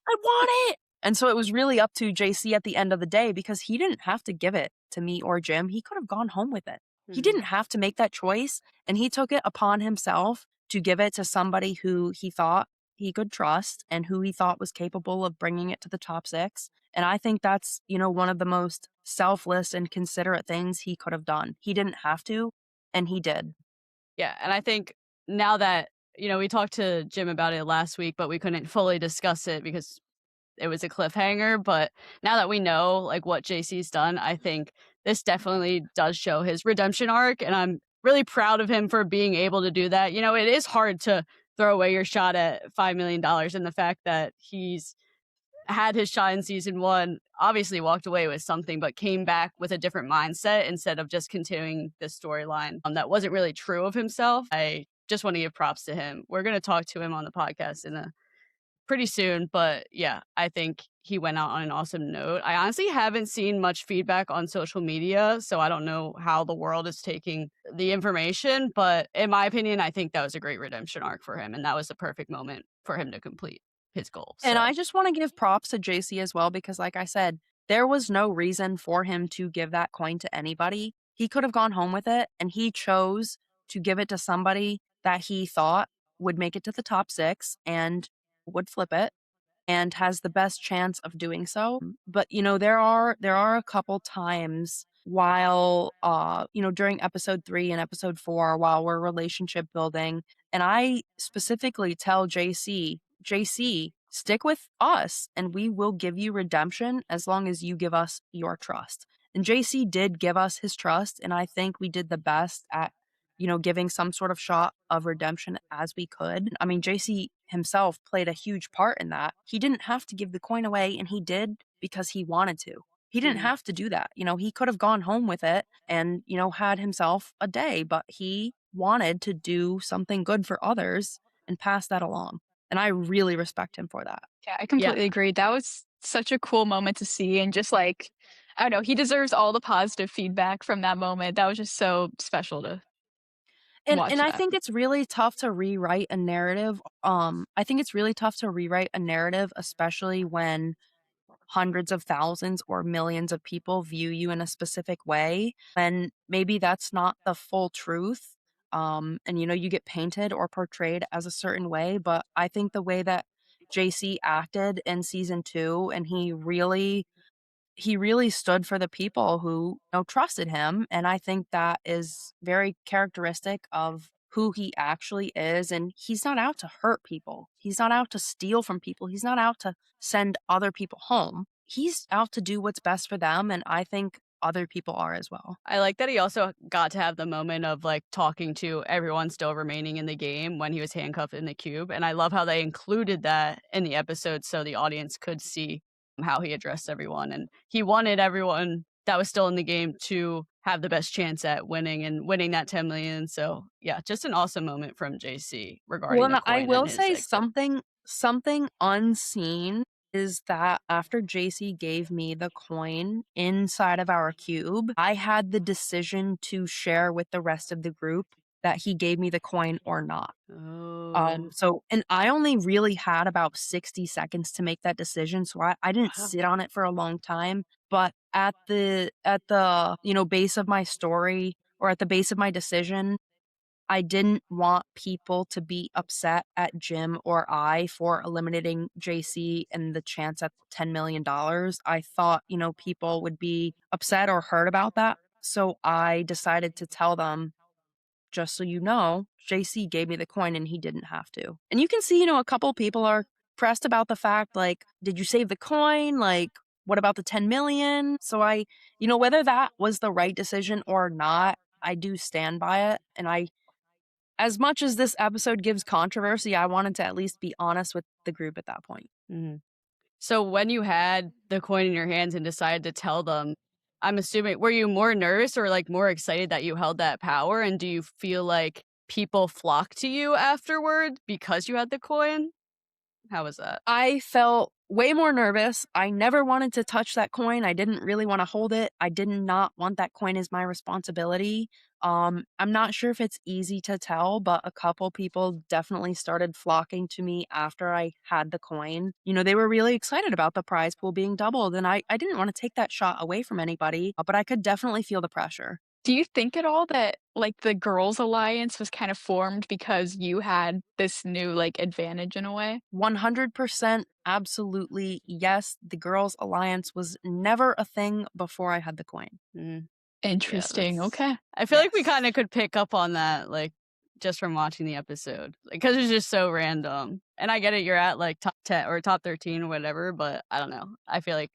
I want it." And so it was really up to JC at the end of the day because he didn't have to give it to me or Jim. He could have gone home with it. He Mhm. didn't have to make that choice. And he took it upon himself to give it to somebody who he thought he could trust and who he thought was capable of bringing it to the top six. And I think that's, one of the most selfless and considerate things he could have done. He didn't have to, and he did. Yeah, and I think now that, we talked to Jim about it last week, but we couldn't fully discuss it because it was a cliffhanger. But now that we know like what JC's done, I think this definitely does show his redemption arc. And I'm really proud of him for being able to do that. It is hard to throw away your shot at $5 million, and the fact that he's had his shot in season one, obviously walked away with something, but came back with a different mindset instead of just continuing this storyline that wasn't really true of himself. I just want to give props to him. We're going to talk to him on the podcast in a pretty soon, but yeah, I think he went out on an awesome note. I honestly haven't seen much feedback on social media, so I don't know how the world is taking the information, but in my opinion, I think that was a great redemption arc for him, and that was the perfect moment for him to complete his goal. And So I just want to give props to JC as well because, like I said, there was no reason for him to give that coin to anybody. He could have gone home with it, and he chose to give it to somebody that he thought would make it to the top six and would flip it and has the best chance of doing so. But there are a couple times while during episode 3 and episode 4 while we're relationship building, and I specifically tell JC, stick with us and we will give you redemption as long as you give us your trust. And JC did give us his trust, and I think we did the best at giving some sort of shot of redemption as we could. I mean, JC himself played a huge part in that. He didn't have to give the coin away, and he did because he wanted to. He didn't mhm. have to do that. He could have gone home with it and, had himself a day, but he wanted to do something good for others and pass that along. And I really respect him for that. Yeah, I Yeah. completely agree. That was such a cool moment to see, and just like, I don't know, he deserves all the positive feedback from that moment. That was just so special to And watch I that. think it's really tough to rewrite a narrative. I think it's really tough to rewrite a narrative, especially when hundreds of thousands or millions of people view you in a specific way, and maybe that's not the full truth. And you get painted or portrayed as a certain way, but I think the way that JC acted in season 2, and he really stood for the people who trusted him, and I think that is very characteristic of who he actually is. And he's not out to hurt people, he's not out to steal from people, he's not out to send other people home. He's out to do what's best for them, and I think other people are as well. I like that he also got to have the moment of, like, talking to everyone still remaining in the game when he was handcuffed in the cube, and I love how they included that in the episode so the audience could see how he addressed everyone, and he wanted everyone that was still in the game to have the best chance at winning and winning that 10,000,000, so, yeah, just an awesome moment from JC regarding Well, the and I coin and will his say exit. something unseen is that after JC gave me the coin inside of our cube, I had the decision to share with the rest of the group that he gave me the coin or not. Oh, And I only really had about 60 seconds to make that decision, so I didn't wow. sit on it for a long time. But at the base of my story, or at the base of my decision, I didn't want people to be upset at Jim or I for eliminating JC and the chance at $10 million. I thought, people would be upset or hurt about that. So I decided to tell them, just so you know, JC gave me the coin and he didn't have to. And you can see, a couple people are pressed about the fact, like, did you save the coin? Like, what about the 10 million? So whether that was the right decision or not, I do stand by it. And as much as this episode gives controversy, I wanted to at least be honest with the group at that point. Mhm. So when you had the coin in your hands and decided to tell them, I'm assuming were you more nervous or, like, more excited that you held that power, and do you feel like people flocked to you afterward because you had the coin? How was that? I felt way more nervous. I never wanted to touch that coin. I didn't really want to hold it. I did not want that coin as my responsibility. I'm not sure if it's easy to tell, but a couple people definitely started flocking to me after I had the coin. They were really excited about the prize pool being doubled, and I didn't want to take that shot away from anybody, but I could definitely feel the pressure. Do you think at all that, like, the girls' alliance was kind of formed because you had this new, like, advantage in a way? 100% absolutely yes. The Girls Alliance was never a thing before I had the coin. Mm, yeah, Interesting, that's okay. I feel like we Yes. kinda could pick up on that, like, just from watching the episode, because it's just so random, and I get it, you're at, like, top 10 or top 13 or whatever, but I don't know. I feel like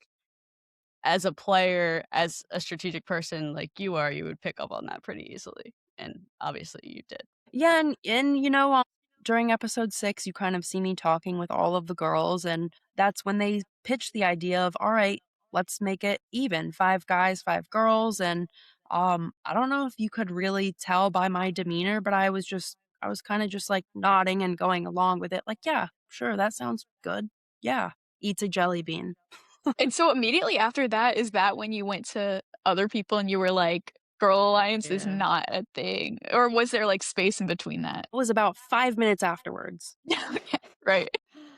as a player, as a strategic person like you are, you would pick up on that pretty easily, and obviously you did. Yeah, and during episode 6, you kind of see me talking with all of the girls, and that's when they pitched the idea of, all right, let's make it even, 5 guys, 5 girls. And I don't know if you could really tell by my demeanor, but I was kind of just like nodding and going along with it, like, yeah, sure, that sounds good. Yeah, eats a jelly bean. And so immediately after that, is that when you went to other people and you were like, "Girl Alliance is Yeah. not a thing," or was there, like, space in between that? It was about 5 minutes afterwards. Okay, right.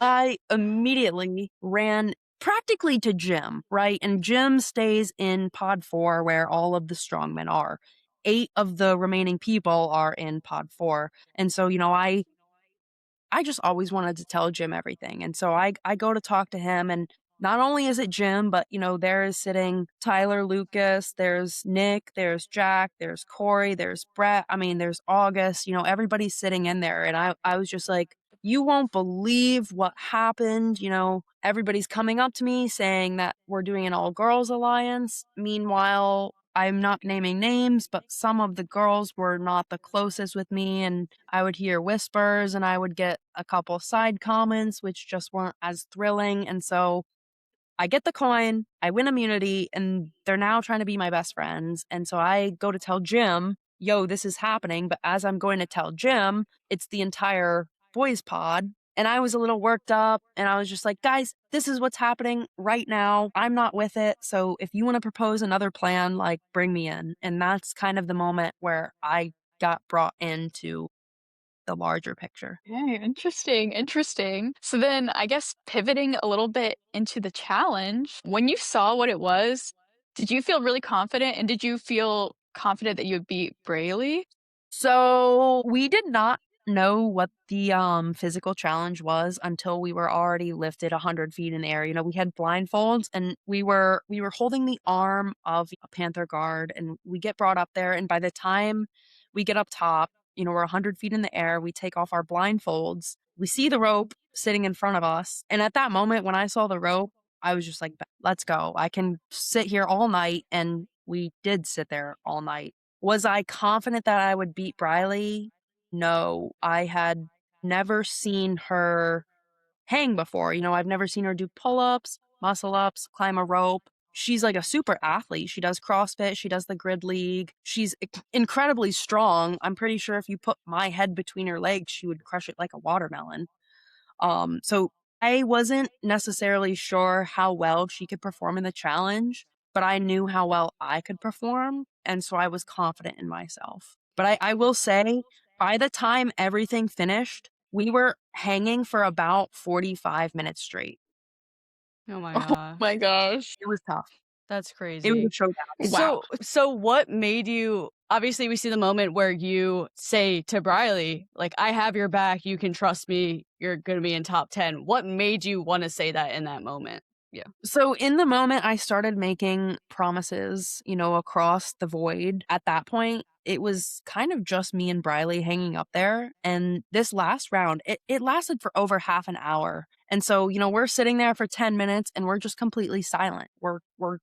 I immediately ran practically to Jim, right? And Jim stays in pod 4 where all of the strongmen are. 8 of the remaining people are in pod 4. And so, I just always wanted to tell Jim everything. And so I go to talk to him, and not only is it Jim, but there is sitting Tyler Lucas, there's Nick, there's Jack, there's Corey, there's Brett. I mean, there's August, everybody's sitting in there. And I was just like, you won't believe what happened. Everybody's coming up to me saying that we're doing an all girls alliance. Meanwhile, I'm not naming names, but some of the girls were not the closest with me, and I would hear whispers and I would get a couple side comments which just weren't as thrilling. And so I get the coin, I win immunity, and they're now trying to be my best friends. And so I go to tell Jim, yo, this is happening. But as I'm going to tell Jim, it's the entire boys pod. And I was a little worked up, and I was just like, guys, this is what's happening right now. I'm not with it. So if you want to propose another plan, like, bring me in. And that's kind of the moment where I got brought into the larger picture. Okay, interesting, interesting. So then I guess pivoting a little bit into the challenge, when you saw what it was, did you feel really confident and did you feel confident that you would beat Braley? So we did not know what the physical challenge was until we were already lifted 100 feet in the air. You know, we had blindfolds and we were holding the arm of a panther guard, and we get brought up there, and by the time we get up top, you know, we're 100 feet in the air, we take off our blindfolds, we see the rope sitting in front of us, and at that moment when I saw the rope, I was just like, let's go. I can sit here all night, and we did sit there all night. Was I confident that I would beat Briley? No, I had never seen her hang before. You know, I've never seen her do pull-ups, muscle-ups, climb a rope. She's like a super athlete. She does CrossFit, she does the grid league. She's incredibly strong. I'm pretty sure if you put my head between her legs, she would crush it like a watermelon. So I wasn't necessarily sure how well she could perform in the challenge, but I knew how well I could perform. And so I was confident in myself. But I will say, by the time everything finished, we were hanging for about 45 minutes straight. Oh my Oh gosh. my gosh. It was tough. That's It was crazy. a showdown. Wow. So what made you obviously we see the moment where you say to Briley, like, I have your back, you can trust me, you're gonna be in top 10. What made you want to say that in that moment? Yeah. So in the moment I started making promises, you know, across the void. At that point, it was kind of just me and Briley hanging up there. And this last round, it lasted for over half an hour. And so, you know, we're sitting there for 10 minutes and we're just completely silent. We're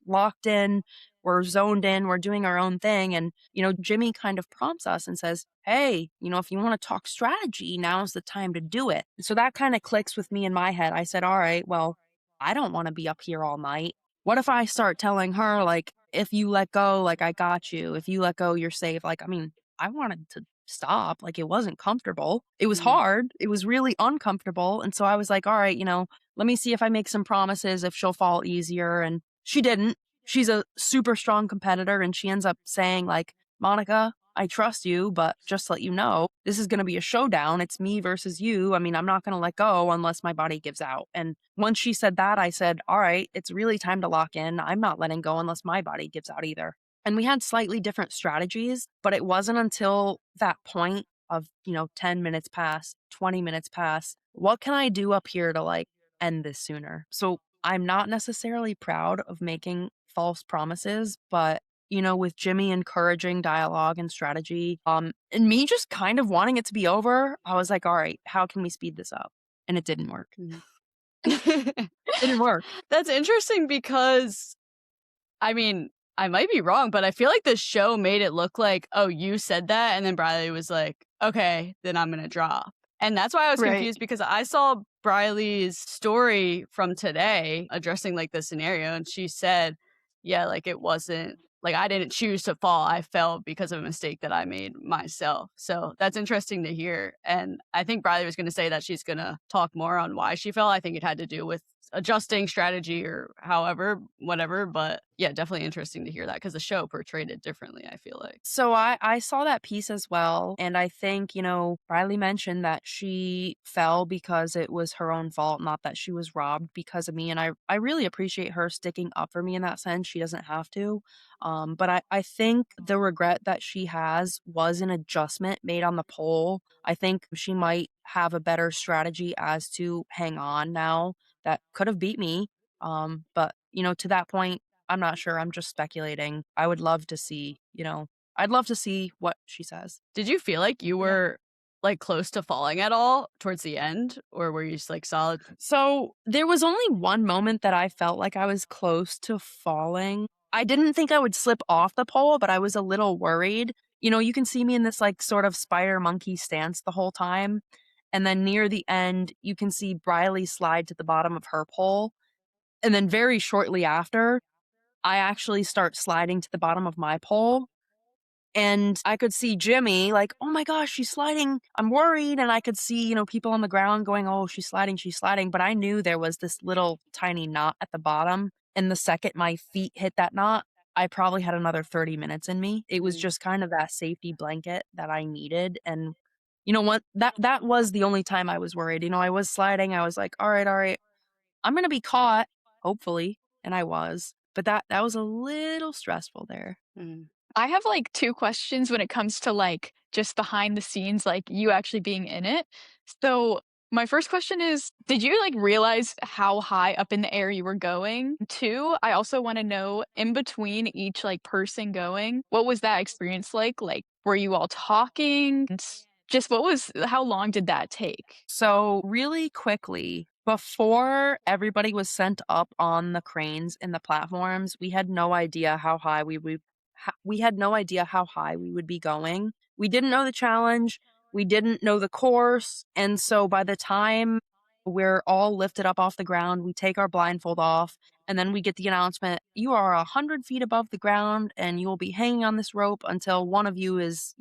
locked in, we're zoned in, we're doing our own thing. And, you know, Jimmy kind of prompts us and says, hey, you know, if you want to talk strategy, now's the time to do it. So that kind of clicks with me in my head. I said, all right, well, I don't wanna be up here all night. What if I start telling her, like, "If you let go, like, I got you. If you let go, you're safe." Like, I mean, I wanted to stop, like, it wasn't comfortable. It was Mm. hard, it was really uncomfortable, and so I was like, "Alright, you know, let me see if I make some promises, if she'll fall easier," and she didn't. She's a super strong competitor, and she ends up saying, like, "Monika, I trust you, but just to let you know, this is gonna be a showdown. It's me versus you. I mean, I'm not gonna let go unless my body gives out." And once she said that, I said, all right, it's really time to lock in. I'm not letting go unless my body gives out either. And we had slightly different strategies, but it wasn't until that point of, you know, 10 minutes pass, 20 minutes pass. What can I do up here to like end this sooner? So I'm not necessarily proud of making false promises, but you know, with Jimmy encouraging dialogue and strategy, and me just kind of wanting it to be over, I was like, all right, how can we speed this up? And it didn't work. Mhm. Didn't work. That's interesting because I mean, I might be wrong, but I feel like the show made it look like, oh, you said that, and then Briley was like, okay, then I'm gonna drop. And that's why I was Right. confused because I saw Briley's story from today addressing like the scenario, and she said, yeah, like it wasn't like I didn't choose to fall. I fell because of a mistake that I made myself. So that's interesting to hear. And I think Briley was gonna say that she's gonna talk more on why she fell. I think it had to do with adjusting strategy or however, whatever. But yeah, definitely interesting to hear that because the show portrayed it differently, I feel like. So I saw that piece as well, and I think, you know, Riley mentioned that she fell because it was her own fault, not that she was robbed because of me, and I really appreciate her sticking up for me in that sense. She doesn't have to. But I think the regret that she has was an adjustment made on the poll. I think she might have a better strategy as to hang on now that could have beat me. But you know, to that point, I'm not sure. I'm just speculating. I would love to see, you know, I'd love to see what she says. Did you feel like you Yeah. were like close to falling at all towards the end, or were you just like solid? So there was only one moment that I felt like I was close to falling. I didn't think I would slip off the pole, but I was a little worried. You know, you can see me in this like sort of spider monkey stance the whole time. And then near the end, you can see Briley slide to the bottom of her pole. And then very shortly after, I actually start sliding to the bottom of my pole. And I could see Jimmy like, "Oh my gosh, she's sliding. I'm worried." And I could see, you know, people on the ground going, "Oh, she's sliding, she's sliding." But I knew there was this little tiny knot at the bottom. And the second my feet hit that knot, I probably had another 30 minutes in me. It was Mm. just kind of that safety blanket that I needed, and you know what? That was the only time I was worried. I was sliding, I was like, all right, I'm gonna be caught, hopefully," and I was, but that was a little stressful there. Mm. I have like two questions when it comes to like just behind the scenes, like you actually being in it. So, my first question is, did you like realize how high up in the air you were going? Two, I also want to know in between each like person going, what was that experience like? Like, were you all talking? And just how long did that take? So, really quickly, before everybody was sent up on the cranes and the platforms, we had no idea how high we had no idea how high we would be going. We didn't know the challenge, we didn't know the course, and so by the time we're all lifted up off the ground, we take our blindfold off, and then we get the announcement, "You are 100 feet above the ground, and you will be hanging on this rope until one of you is,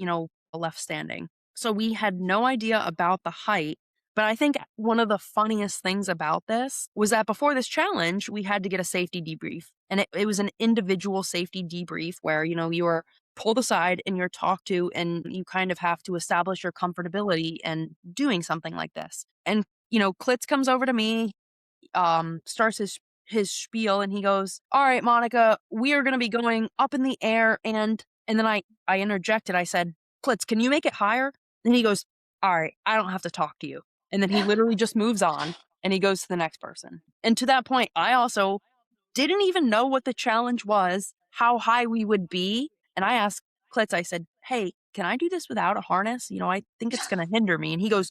left standing." So we had no idea about the height, but I think one of the funniest things about this was that before this challenge, we had to get a safety debrief. And it was an individual safety debrief where, you are pulled aside and you're talked to, and you kind of have to establish your comfortability in doing something like this. And, Klitz comes over to me, starts his spiel, and he goes, "All right, Monika, we are going to be going up in the air." And then I interjected. I said, "Klitz, can you make it higher?" And he goes, "All right, I don't have to talk to you." And then he literally just moves on and he goes to the next person. And to that point, I also didn't even know what the challenge was, how high we would be. And I asked Klitz, I said, "Hey, can I do this without a harness? I think it's going to hinder me." And he goes,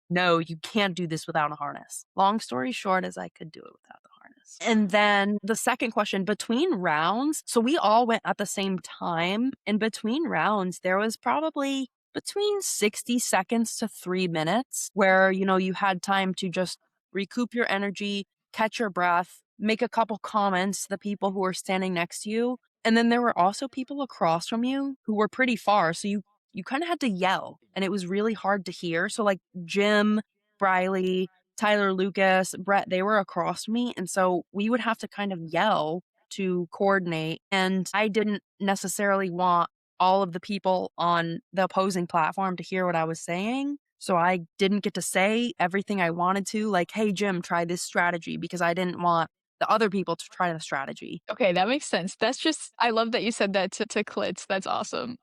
"No, you can't do this without a harness." Long story short is I could do it without the harness. And then the second question, between rounds, so we all went at the same time. In between rounds, there was probably between 60 seconds to 3 minutes where, you had time to just recoup your energy, catch your breath, make a couple comments to the people who were standing next to you. And then there were also people across from you who were pretty far. So you kind of had to yell, and it was really hard to hear. So like Jim, Briley, Tyler Lucas, Brett, they were across from me. And so we would have to kind of yell to coordinate. And I didn't necessarily want all of the people on the opposing platform to hear what I was saying. So I didn't get to say everything I wanted to, like, "Hey, Jim, try this strategy," because I didn't want the other people to try the strategy. Okay, that makes sense. That's just I love that you said that to Klitz. That's awesome.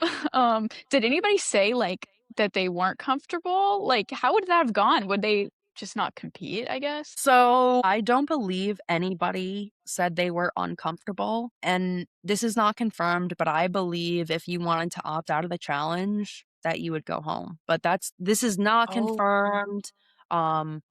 Did anybody say like that they weren't comfortable? Like, how would that have gone? Would they just not compete, I guess? So I don't believe anybody said they were uncomfortable. And this is not confirmed, but I believe if you wanted to opt out of the challenge, that you would go home. But this is not Oh. confirmed. I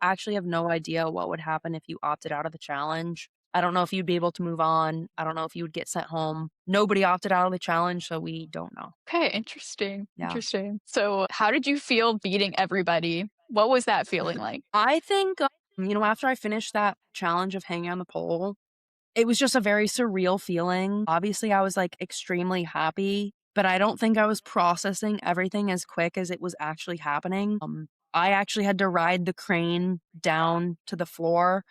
actually have no idea what would happen if you opted out of the challenge. I don't know if you'd be able to move on. I don't know if you would get sent home. Nobody opted out of the challenge, so we don't know. Okay, interesting. Yeah. Interesting. So, how did you feel beating everybody? What was that feeling like? I think, after I finished that challenge of hanging on the pole, it was just a very surreal feeling. Obviously, I was, like, extremely happy, but I don't think I was processing everything as quick as it was actually happening. I actually had to ride the crane down to the floor,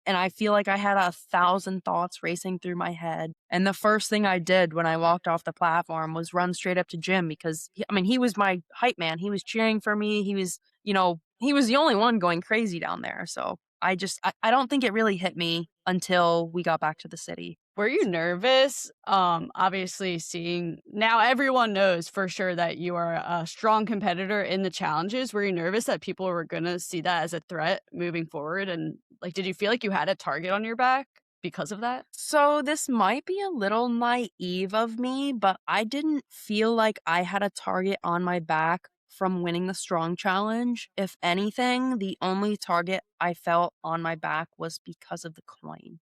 and I feel like I had 1,000 thoughts racing through my head. And the first thing I did when I walked off the platform was run straight up to Jim because he was my hype man. He was cheering for me. He was the only one going crazy down there. So I don't think it really hit me until we got back to the city. Were you nervous? Obviously, seeing now everyone knows for sure that you are a strong competitor in the challenges. Were you nervous that people were going to see that as a threat moving forward? And like, did you feel like you had a target on your back because of that? So this might be a little naive of me, but I didn't feel like I had a target on my back from winning the strong challenge. If anything, the only target I felt on my back was because of the coin.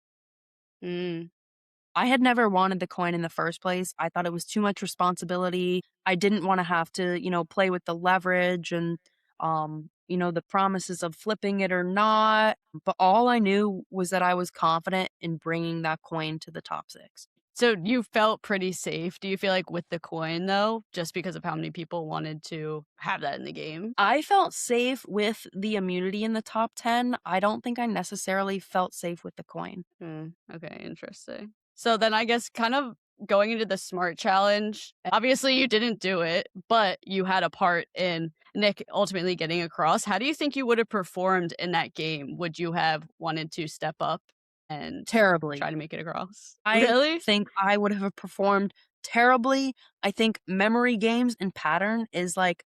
Mm. I had never wanted the coin in the first place. I thought it was too much responsibility. I didn't want to have to, play with the leverage and, the promises of flipping it or not. But all I knew was that I was confident in bringing that coin to the top six. So you felt pretty safe. Do you feel like with the coin though, just because of how many people wanted to have that in the game? I felt safe with the immunity in the top 10. I don't think I necessarily felt safe with the coin. Okay, interesting. So then I guess kind of going into the smart challenge, obviously you didn't do it, but you had a part in Nick ultimately getting across. How do you think you would have performed in that game? Would you have wanted to step up and Terribly. try to make it across? I Really? think I would have performed terribly. I think memory games and pattern is like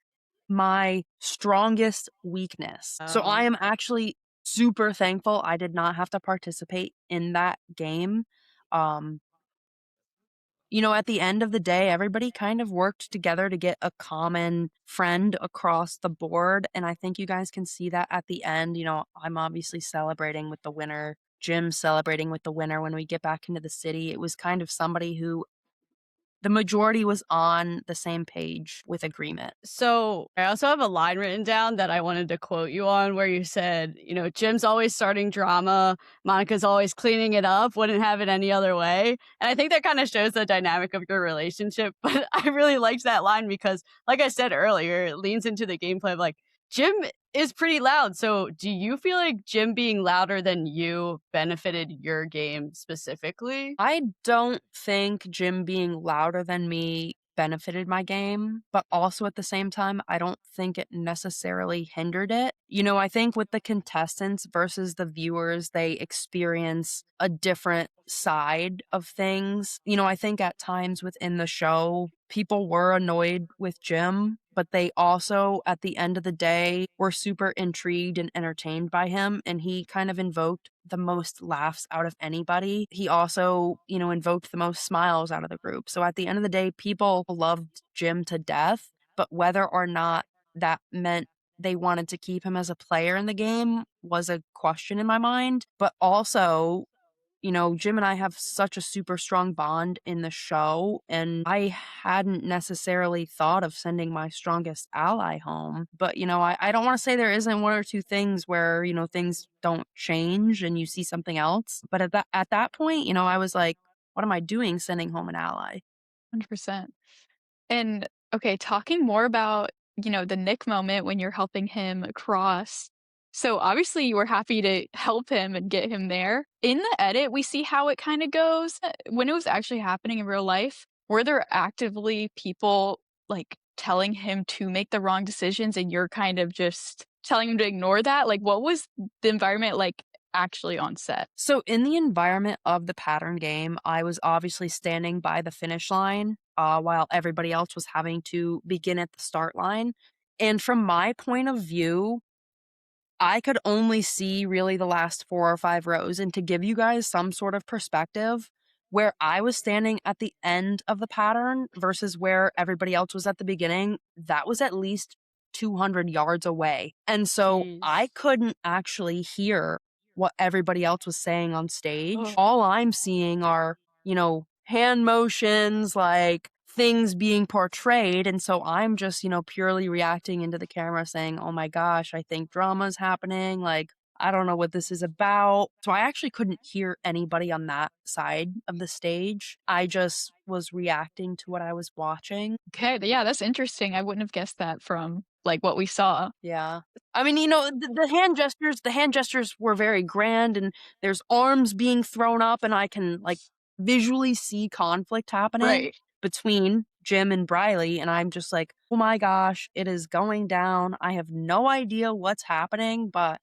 my strongest weakness. So I Oh. am actually super thankful I did not have to participate in that game. Um, at the end of the day, everybody kind of worked together to get a common friend across the board. And I think you guys can see that at the end. I'm obviously celebrating with the winner. Jim's celebrating with the winner when we get back into the city. It was kind of somebody who the majority was on the same page with agreement. So I also have a line written down that I wanted to quote you on where you said, Jim's always starting drama. Monica's always cleaning it up. Wouldn't have it any other way. And I think that kind of shows the dynamic of your relationship. But I really liked that line because, like I said earlier, it leans into the gameplay of like, Jim is pretty loud. So do you feel like Jim being louder than you benefited your game specifically? I don't think Jim being louder than me benefited my game, but also at the same time, I don't think it necessarily hindered it. I think with the contestants versus the viewers, they experience a different side of things. I think at times within the show, people were annoyed with Jim, but they also, at the end of the day, were super intrigued and entertained by him. And he kind of invoked the most laughs out of anybody. He also, invoked the most smiles out of the group. So at the end of the day, people loved Jim to death. But whether or not that meant they wanted to keep him as a player in the game was a question in my mind. But also, Jim and I have such a super strong bond in the show, and I hadn't necessarily thought of sending my strongest ally home. But, I don't want to say there isn't one or two things where, things don't change and you see something else. But at that point, I was like, what am I doing sending home an ally? 100%. And okay, talking more about, the Nick moment when you're helping him across. So obviously you were happy to help him and get him there. In the edit, we see how it kind of goes. When it was actually happening in real life, were there actively people like telling him to make the wrong decisions and you're kind of just telling him to ignore that? Like what was the environment like actually on set? So, in the environment of the pattern game, I was obviously standing by the finish line while everybody else was having to begin at the start line. And from my point of view, I could only see really the last 4 or 5 rows, and to give you guys some sort of perspective, where I was standing at the end of the pattern versus where everybody else was at the beginning, that was at least 200 yards away. And so I Jeez. couldn't actually hear what everybody else was saying on stage. Oh. All I'm seeing are, hand motions, like things being portrayed. And so I'm just, purely reacting into the camera saying, oh my gosh, I think drama's happening. Like, I don't know what this is about. So I actually couldn't hear anybody on that side of the stage. I just was reacting to what I was watching. Okay, yeah, that's interesting. I wouldn't have guessed that from like what we saw. Yeah. I mean, the hand gestures were very grand, and there's arms being thrown up, and I can like visually see conflict happening Right. between Jim and Briley, and I'm just like, "Oh my gosh, it is going down. I have no idea what's happening, but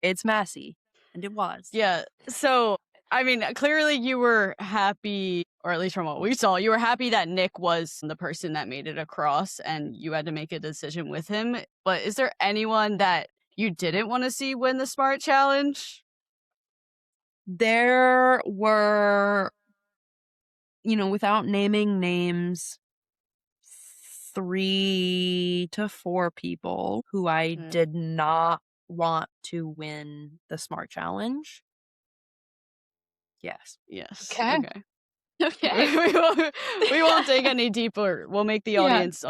it's messy." And it was. Yeah. So, I mean, clearly you were happy, or at least from what we saw, you were happy that Nick was the person that made it across and you had to make a decision with him. But is there anyone that you didn't want to see win the Smart Challenge? There were, without naming names, 3 to 4 people who I Mm. did not want to win the Smart Challenge. Yes. Yes. Okay. Okay. Okay. We won't dig any deeper. We'll make the Yeah. audience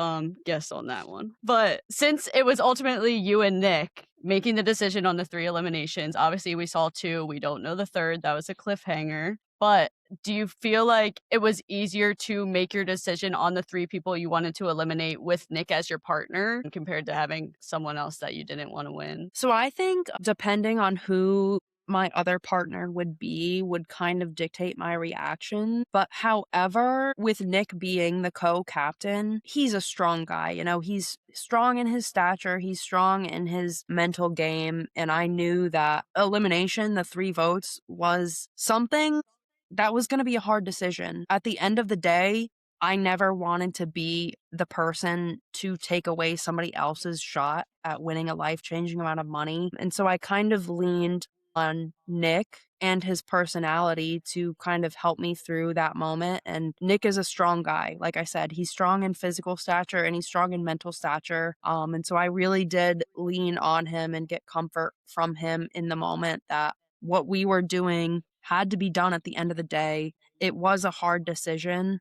guess on that one. But since it was ultimately you and Nick making the decision on the 3 eliminations, obviously we saw 2, we don't know the third. That was a cliffhanger. But do you feel like it was easier to make your decision on the 3 people you wanted to eliminate with Nick as your partner compared to having someone else that you didn't want to win? So I think depending on who my other partner would be would kind of dictate my reaction. But however, with Nick being the co-captain, he's a strong guy. He's strong in his stature, he's strong in his mental game. And I knew that elimination, the 3 votes, was something that was going to be a hard decision. At the end of the day, I never wanted to be the person to take away somebody else's shot at winning a life-changing amount of money. And so I kind of leaned on Nick and his personality to kind of help me through that moment. And Nick is a strong guy. Like I said, he's strong in physical stature and he's strong in mental stature. And so I really did lean on him and get comfort from him in the moment that what we were doing had to be done at the end of the day. It was a hard decision,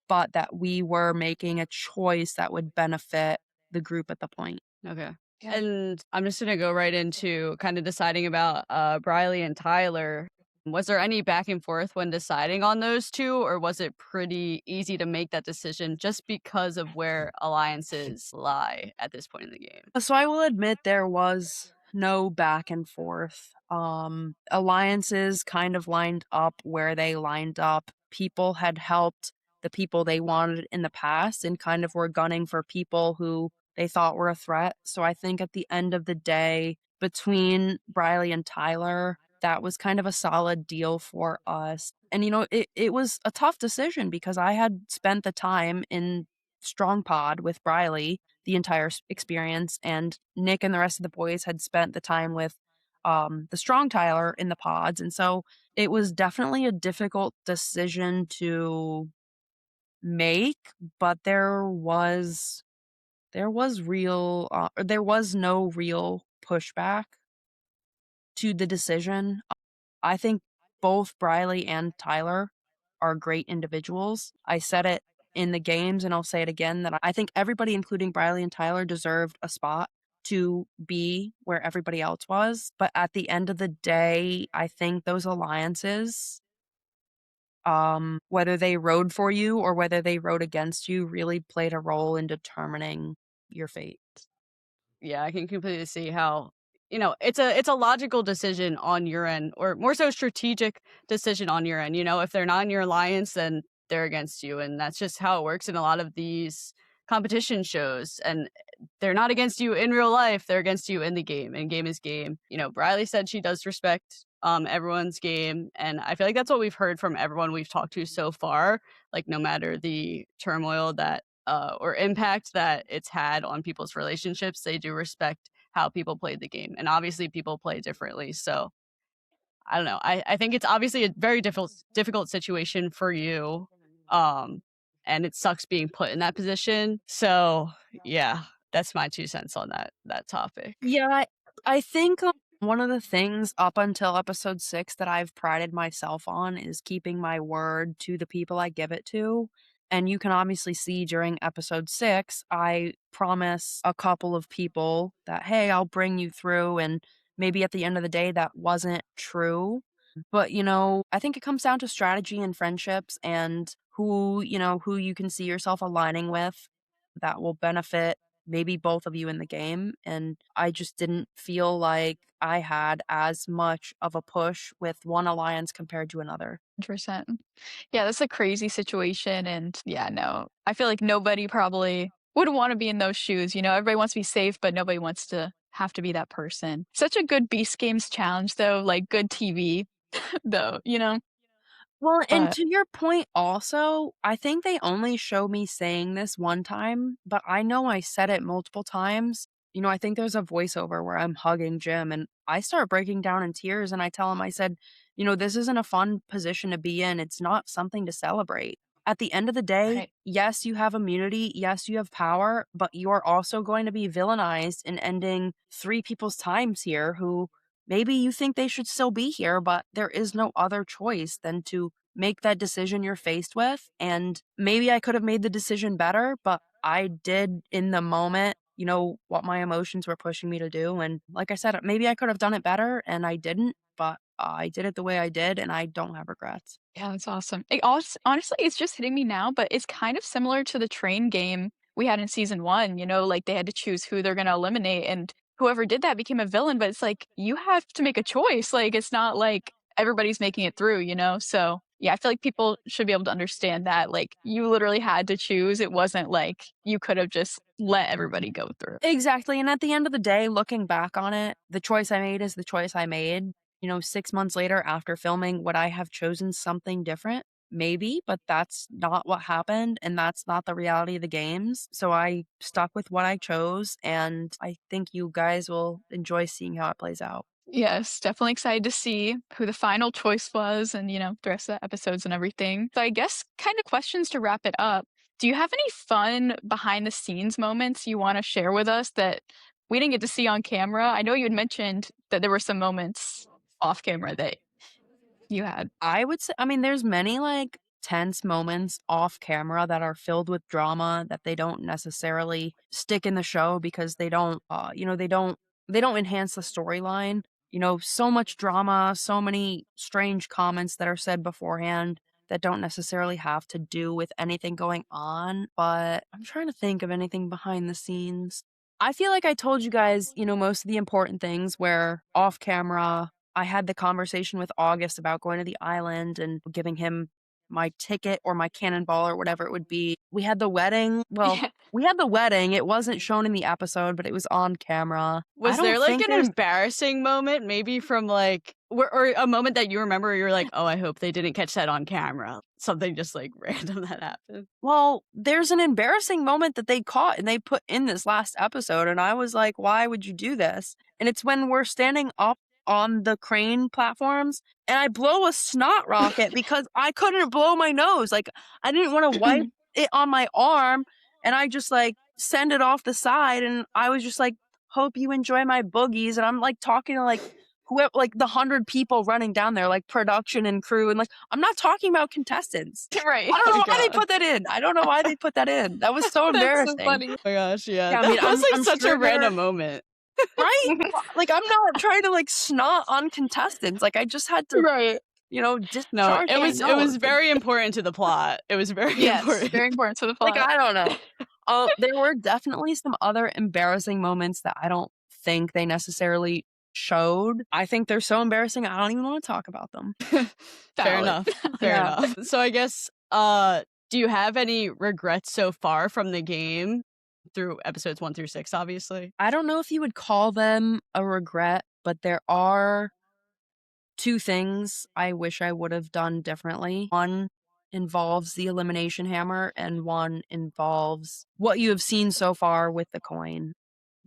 but that we were making a choice that would benefit the group at the point. Okay. Yeah. And I'm just gonna go right into kind of deciding about Briley and Tyler. Was there any back and forth when deciding on those two, or was it pretty easy to make that decision just because of where alliances lie at this point in the game? So I will admit there was no back and forth. Alliances kind of lined up where they lined up. People had helped the people they wanted in the past and kind of were gunning for people who they thought were a threat. So I think at the end of the day, between Briley and Tyler, that was kind of a solid deal for us. And it was a tough decision because I had spent the time in Strong Pod with Briley the entire experience, and Nick and the rest of the boys had spent the time with the strong Tyler in the pods. And so it was definitely a difficult decision to make, but there was no real pushback to the decision. I think both Briley and Tyler are great individuals. I said it in the games and I'll say it again that I think everybody, including Briley and Tyler, deserved a spot to be where everybody else was. But at the end of the day, I think those alliances, whether they rode for you or whether they rode against you, really played a role in determining your fate. Yeah, I can completely see how, it's a logical decision on your end, or more so strategic decision on your end. If they're not in your alliance, then they're against you. And that's just how it works in a lot of these competition shows. And they're not against you in real life, they're against you in the game. And game is game. Briley said she does respect everyone's game. And I feel like that's what we've heard from everyone we've talked to so far. Like, no matter the turmoil that or impact that it's had on people's relationships, they do respect how people played the game. And obviously people play differently. So I don't know. I think it's obviously a very difficult situation for you. Um and it sucks being put in that position. So yeah, that's my 2 cents on that topic. Yeah, I think one of the things up until episode 6 that I've prided myself on is keeping my word to the people I give it to. And you can obviously see during episode 6, I promise a couple of people that, hey, I'll bring you through. And maybe at the end of the day, that wasn't true. But, I think it comes down to strategy and friendships and who you can see yourself aligning with that will benefit maybe both of you in the game. And I just didn't feel like I had as much of a push with one alliance compared to another. 100%. Yeah, that's a crazy situation, and yeah, no. I feel like nobody probably would wanna be in those shoes, everybody wants to be safe, but nobody wants to have to be that person. Such a good Beast Games challenge though, like, good TV though. Well, and But to your point also, I think they only show me saying this one time, but I know I said it multiple times. I think there's a voiceover where I'm hugging Jim and I start breaking down in tears and I tell him, I said, this isn't a fun position to be in. It's not something to celebrate. At the end of the day, right. yes, you have immunity. Yes, you have power, but you are also going to be villainized in ending 3 people's times here who maybe you think they should still be here, but there is no other choice than to make that decision you're faced with. And maybe I could have made the decision better, but I did in the moment, what my emotions were pushing me to do. And like I said, maybe I could have done it better and I didn't, but I did it the way I did and I don't have regrets. Yeah, that's awesome. Honestly, it's just hitting me now, but it's kind of similar to the train game we had in season 1, like, they had to choose who they're gonna eliminate, and whoever did that became a villain, but it's like you have to make a choice. Like it's not like everybody's making it through, you know? So yeah, I feel like people should be able to understand that. Like you literally had to choose. It wasn't like you could have just let everybody go through. Exactly, and at the end of the day, looking back on it, the choice I made is the choice I made. 6 months later after filming, would I have chosen something different? Maybe, but that's not what happened, and that's not the reality of the games. So I stuck with what I chose, and I think you guys will enjoy seeing how it plays out. Yes, definitely excited to see who the final choice was and, the rest of the episodes and everything. So I guess kind of questions to wrap it up. Do you have any fun behind the scenes moments you want to share with us that we didn't get to see on camera? I know you had mentioned that there were some moments off camera that you had. I would say, I mean, there's many like tense moments off camera that are filled with drama that they don't necessarily stick in the show because they don't enhance the storyline. So much drama, so many strange comments that are said beforehand that don't necessarily have to do with anything going on. But I'm trying to think of anything behind the scenes. I feel like I told you guys, most of the important things where off camera I had the conversation with August about going to the island and giving him my ticket or my cannonball or whatever it would be. We had the wedding. Well, Yeah. we had the wedding. It wasn't shown in the episode, but it was on camera. I Was don't there like think an there's embarrassing moment, maybe from like, or a moment that you remember where you're like, oh, I hope they didn't catch that on camera? Something just like random that happened. Well, there's an embarrassing moment that they caught and they put in this last episode. And I was like, why would you do this? And it's when we're standing up on the crane platforms and I blow a snot rocket because I couldn't blow my nose. Like, I didn't want to wipe it on my arm. And I just like send it off the side. And I was just like, hope you enjoy my boogies. And I'm like talking to like whoever, like the 100 people running down there, like production and crew. And like, I'm not talking about contestants. Right. I don't know Oh, why they God. put that in. I don't know why they put that in. That was so That's embarrassing. so funny. Oh my gosh, yeah. Yeah, I That mean, was like I'm such sure a random moment. right? Like, I'm not trying to like snot on contestants. Like, I just had to, Right. No, discharge it my was nose. very important to the plot. It was very Yes, important. very important to the Like, plot. I don't know. There were definitely some other embarrassing moments that I don't think they necessarily showed. I think they're so embarrassing, I don't even want to talk about them. Fair Valid. enough. Fair Yeah. enough. So I guess, do you have any regrets so far from the game through episodes 1 through 6, obviously? I don't know if you would call them a regret, but there are two things I wish I would have done differently. One involves the elimination hammer, and one involves what you have seen so far with the coin.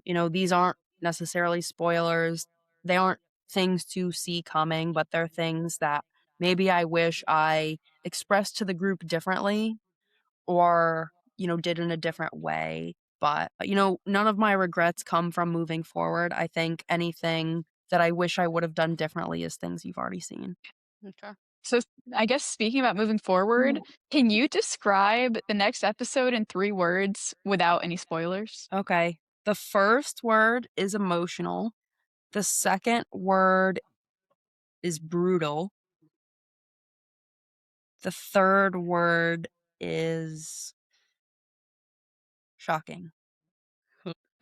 These aren't necessarily spoilers. They aren't things to see coming, but they're things that maybe I wish I expressed to the group differently or, did in a different way. But, none of my regrets come from moving forward. I think anything that I wish I would have done differently is things you've already seen. Okay. So I guess speaking about moving forward, can you describe the next episode in 3 words without any spoilers? Okay. The first word is emotional. The second word is brutal. The third word is shocking.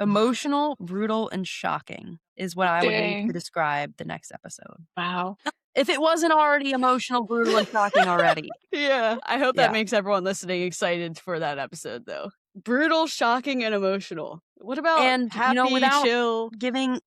Emotional, brutal, and shocking is what I would need to Dang. describe the next episode. Wow. If it wasn't already emotional, brutal, and shocking already. Yeah. I hope Yeah. that makes everyone listening excited for that episode, though. Brutal, shocking, and emotional. What about And, happy, without chill? giving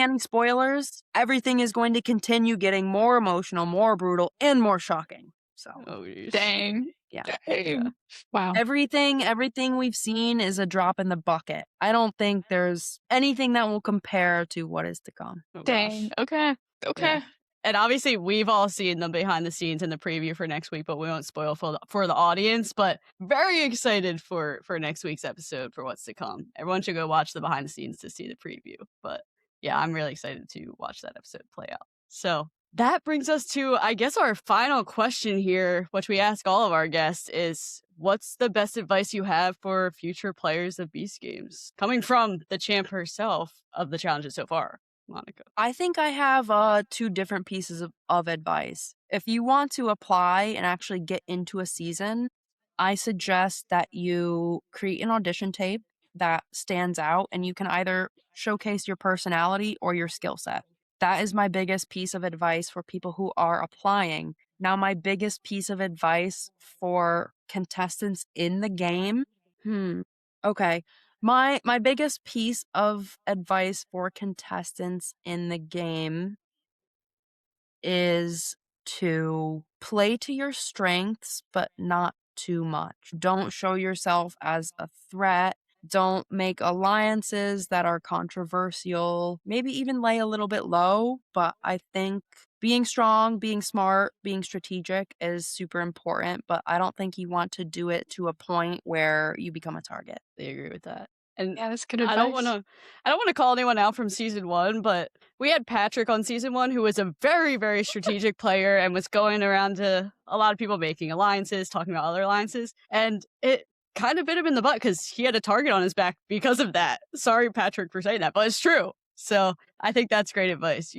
any spoilers, everything is going to continue getting more emotional, more brutal, and more shocking. So, Oh, geez. Dang. yeah. Dang. Wow. Everything we've seen is a drop in the bucket. I don't think there's anything that will compare to what is to come. Oh, gosh. Dang. Okay. Okay. Yeah. And obviously, we've all seen them behind the scenes in the preview for next week, but we won't spoil for the audience. But very excited for next week's episode for what's to come. Everyone should go watch the behind the scenes to see the preview. But yeah, I'm really excited to watch that episode play out. So that brings us to, I guess, our final question here, which we ask all of our guests is, what's the best advice you have for future players of Beast Games? Coming from the champ herself of the challenges so far, Monika. I think I have two different pieces of advice. If you want to apply and actually get into a season, I suggest that you create an audition tape that stands out, and you can either showcase your personality or your skill set. That is my biggest piece of advice for people who are applying. Now, my biggest piece of advice for contestants in the game, okay. My biggest piece of advice for contestants in the game is to play to your strengths, but not too much. Don't show yourself as a threat. Don't make alliances that are controversial. Maybe even lay a little bit low, but I think being strong, being smart, being strategic is super important, but I don't think you want to do it to a point where you become a target. I agree with that. And Yeah, that's good I don't advice. wanna I don't wanna call anyone out from season 1, but we had Patrick on season 1 who was a very, very strategic player and was going around to a lot of people making alliances, talking about other alliances, and it kind of bit him in the butt because he had a target on his back because of that. Sorry, Patrick, for saying that, but it's true. So, I think that's great advice,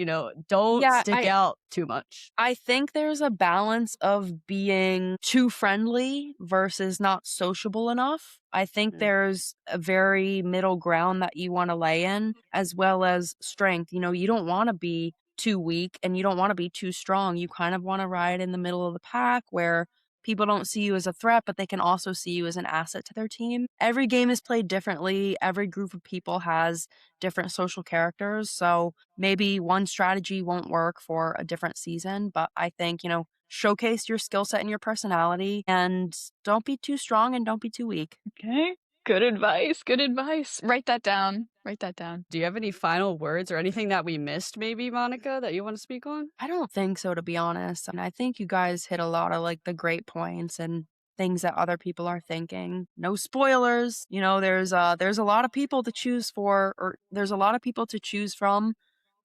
don't Yeah, stick out too much. I think there's a balance of being too friendly versus not sociable enough. I think Mm. there's a very middle ground that you want to lay in, as well as strength. You don't want to be too weak and you don't want to be too strong. You kind of want to ride in the middle of the pack where people don't see you as a threat, but they can also see you as an asset to their team. Every game is played differently. Every group of people has different social characters. So maybe one strategy won't work for a different season, but I think, showcase your skill set and your personality and don't be too strong and don't be too weak. Okay. Good advice. Good advice. Write that down. Write that down. Do you have any final words or anything that we missed maybe, Monica, that you wanna speak on? I don't think so, to be honest. And I think you guys hit a lot of like the great points and things that other people are thinking. No spoilers. There's a lot of people to choose for, or there's a lot of people to choose from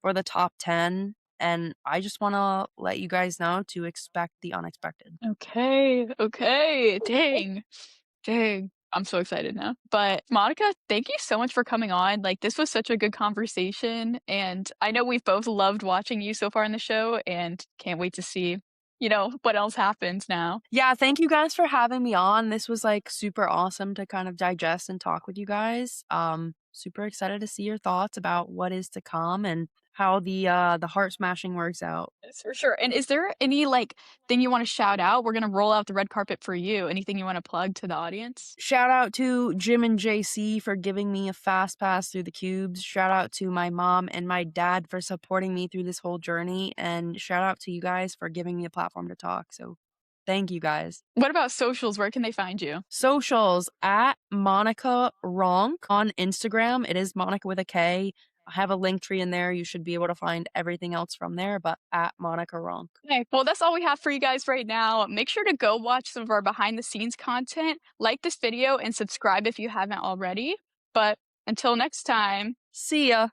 for the top 10. And I just want to let you guys know to expect the unexpected. Okay. Okay. Dang. Dang. I'm so excited now. But Monica, thank you so much for coming on. Like, this was such a good conversation. And I know we've both loved watching you so far in the show and can't wait to see, what else happens now. Yeah, thank you guys for having me on. This was like super awesome to kind of digest and talk with you guys. Super excited to see your thoughts about what is to come and how the heart smashing works out. Yes, for sure. And is there any thing you want to shout out? We're gonna roll out the red carpet for you. Anything you want to plug to the audience? Shout out to Jim and JC for giving me a fast pass through the cubes. Shout out to my mom and my dad for supporting me through this whole journey. And shout out to you guys for giving me a platform to talk. So thank you guys. What about socials? Where can they find you? Socials at Monika Ronk on Instagram. It is Monica with a K. I have a link tree in there. You should be able to find everything else from there, but at Monika Ronk. Okay, well, that's all we have for you guys right now. Make sure to go watch some of our behind the scenes content, like this video, and subscribe if you haven't already. But until next time. See ya.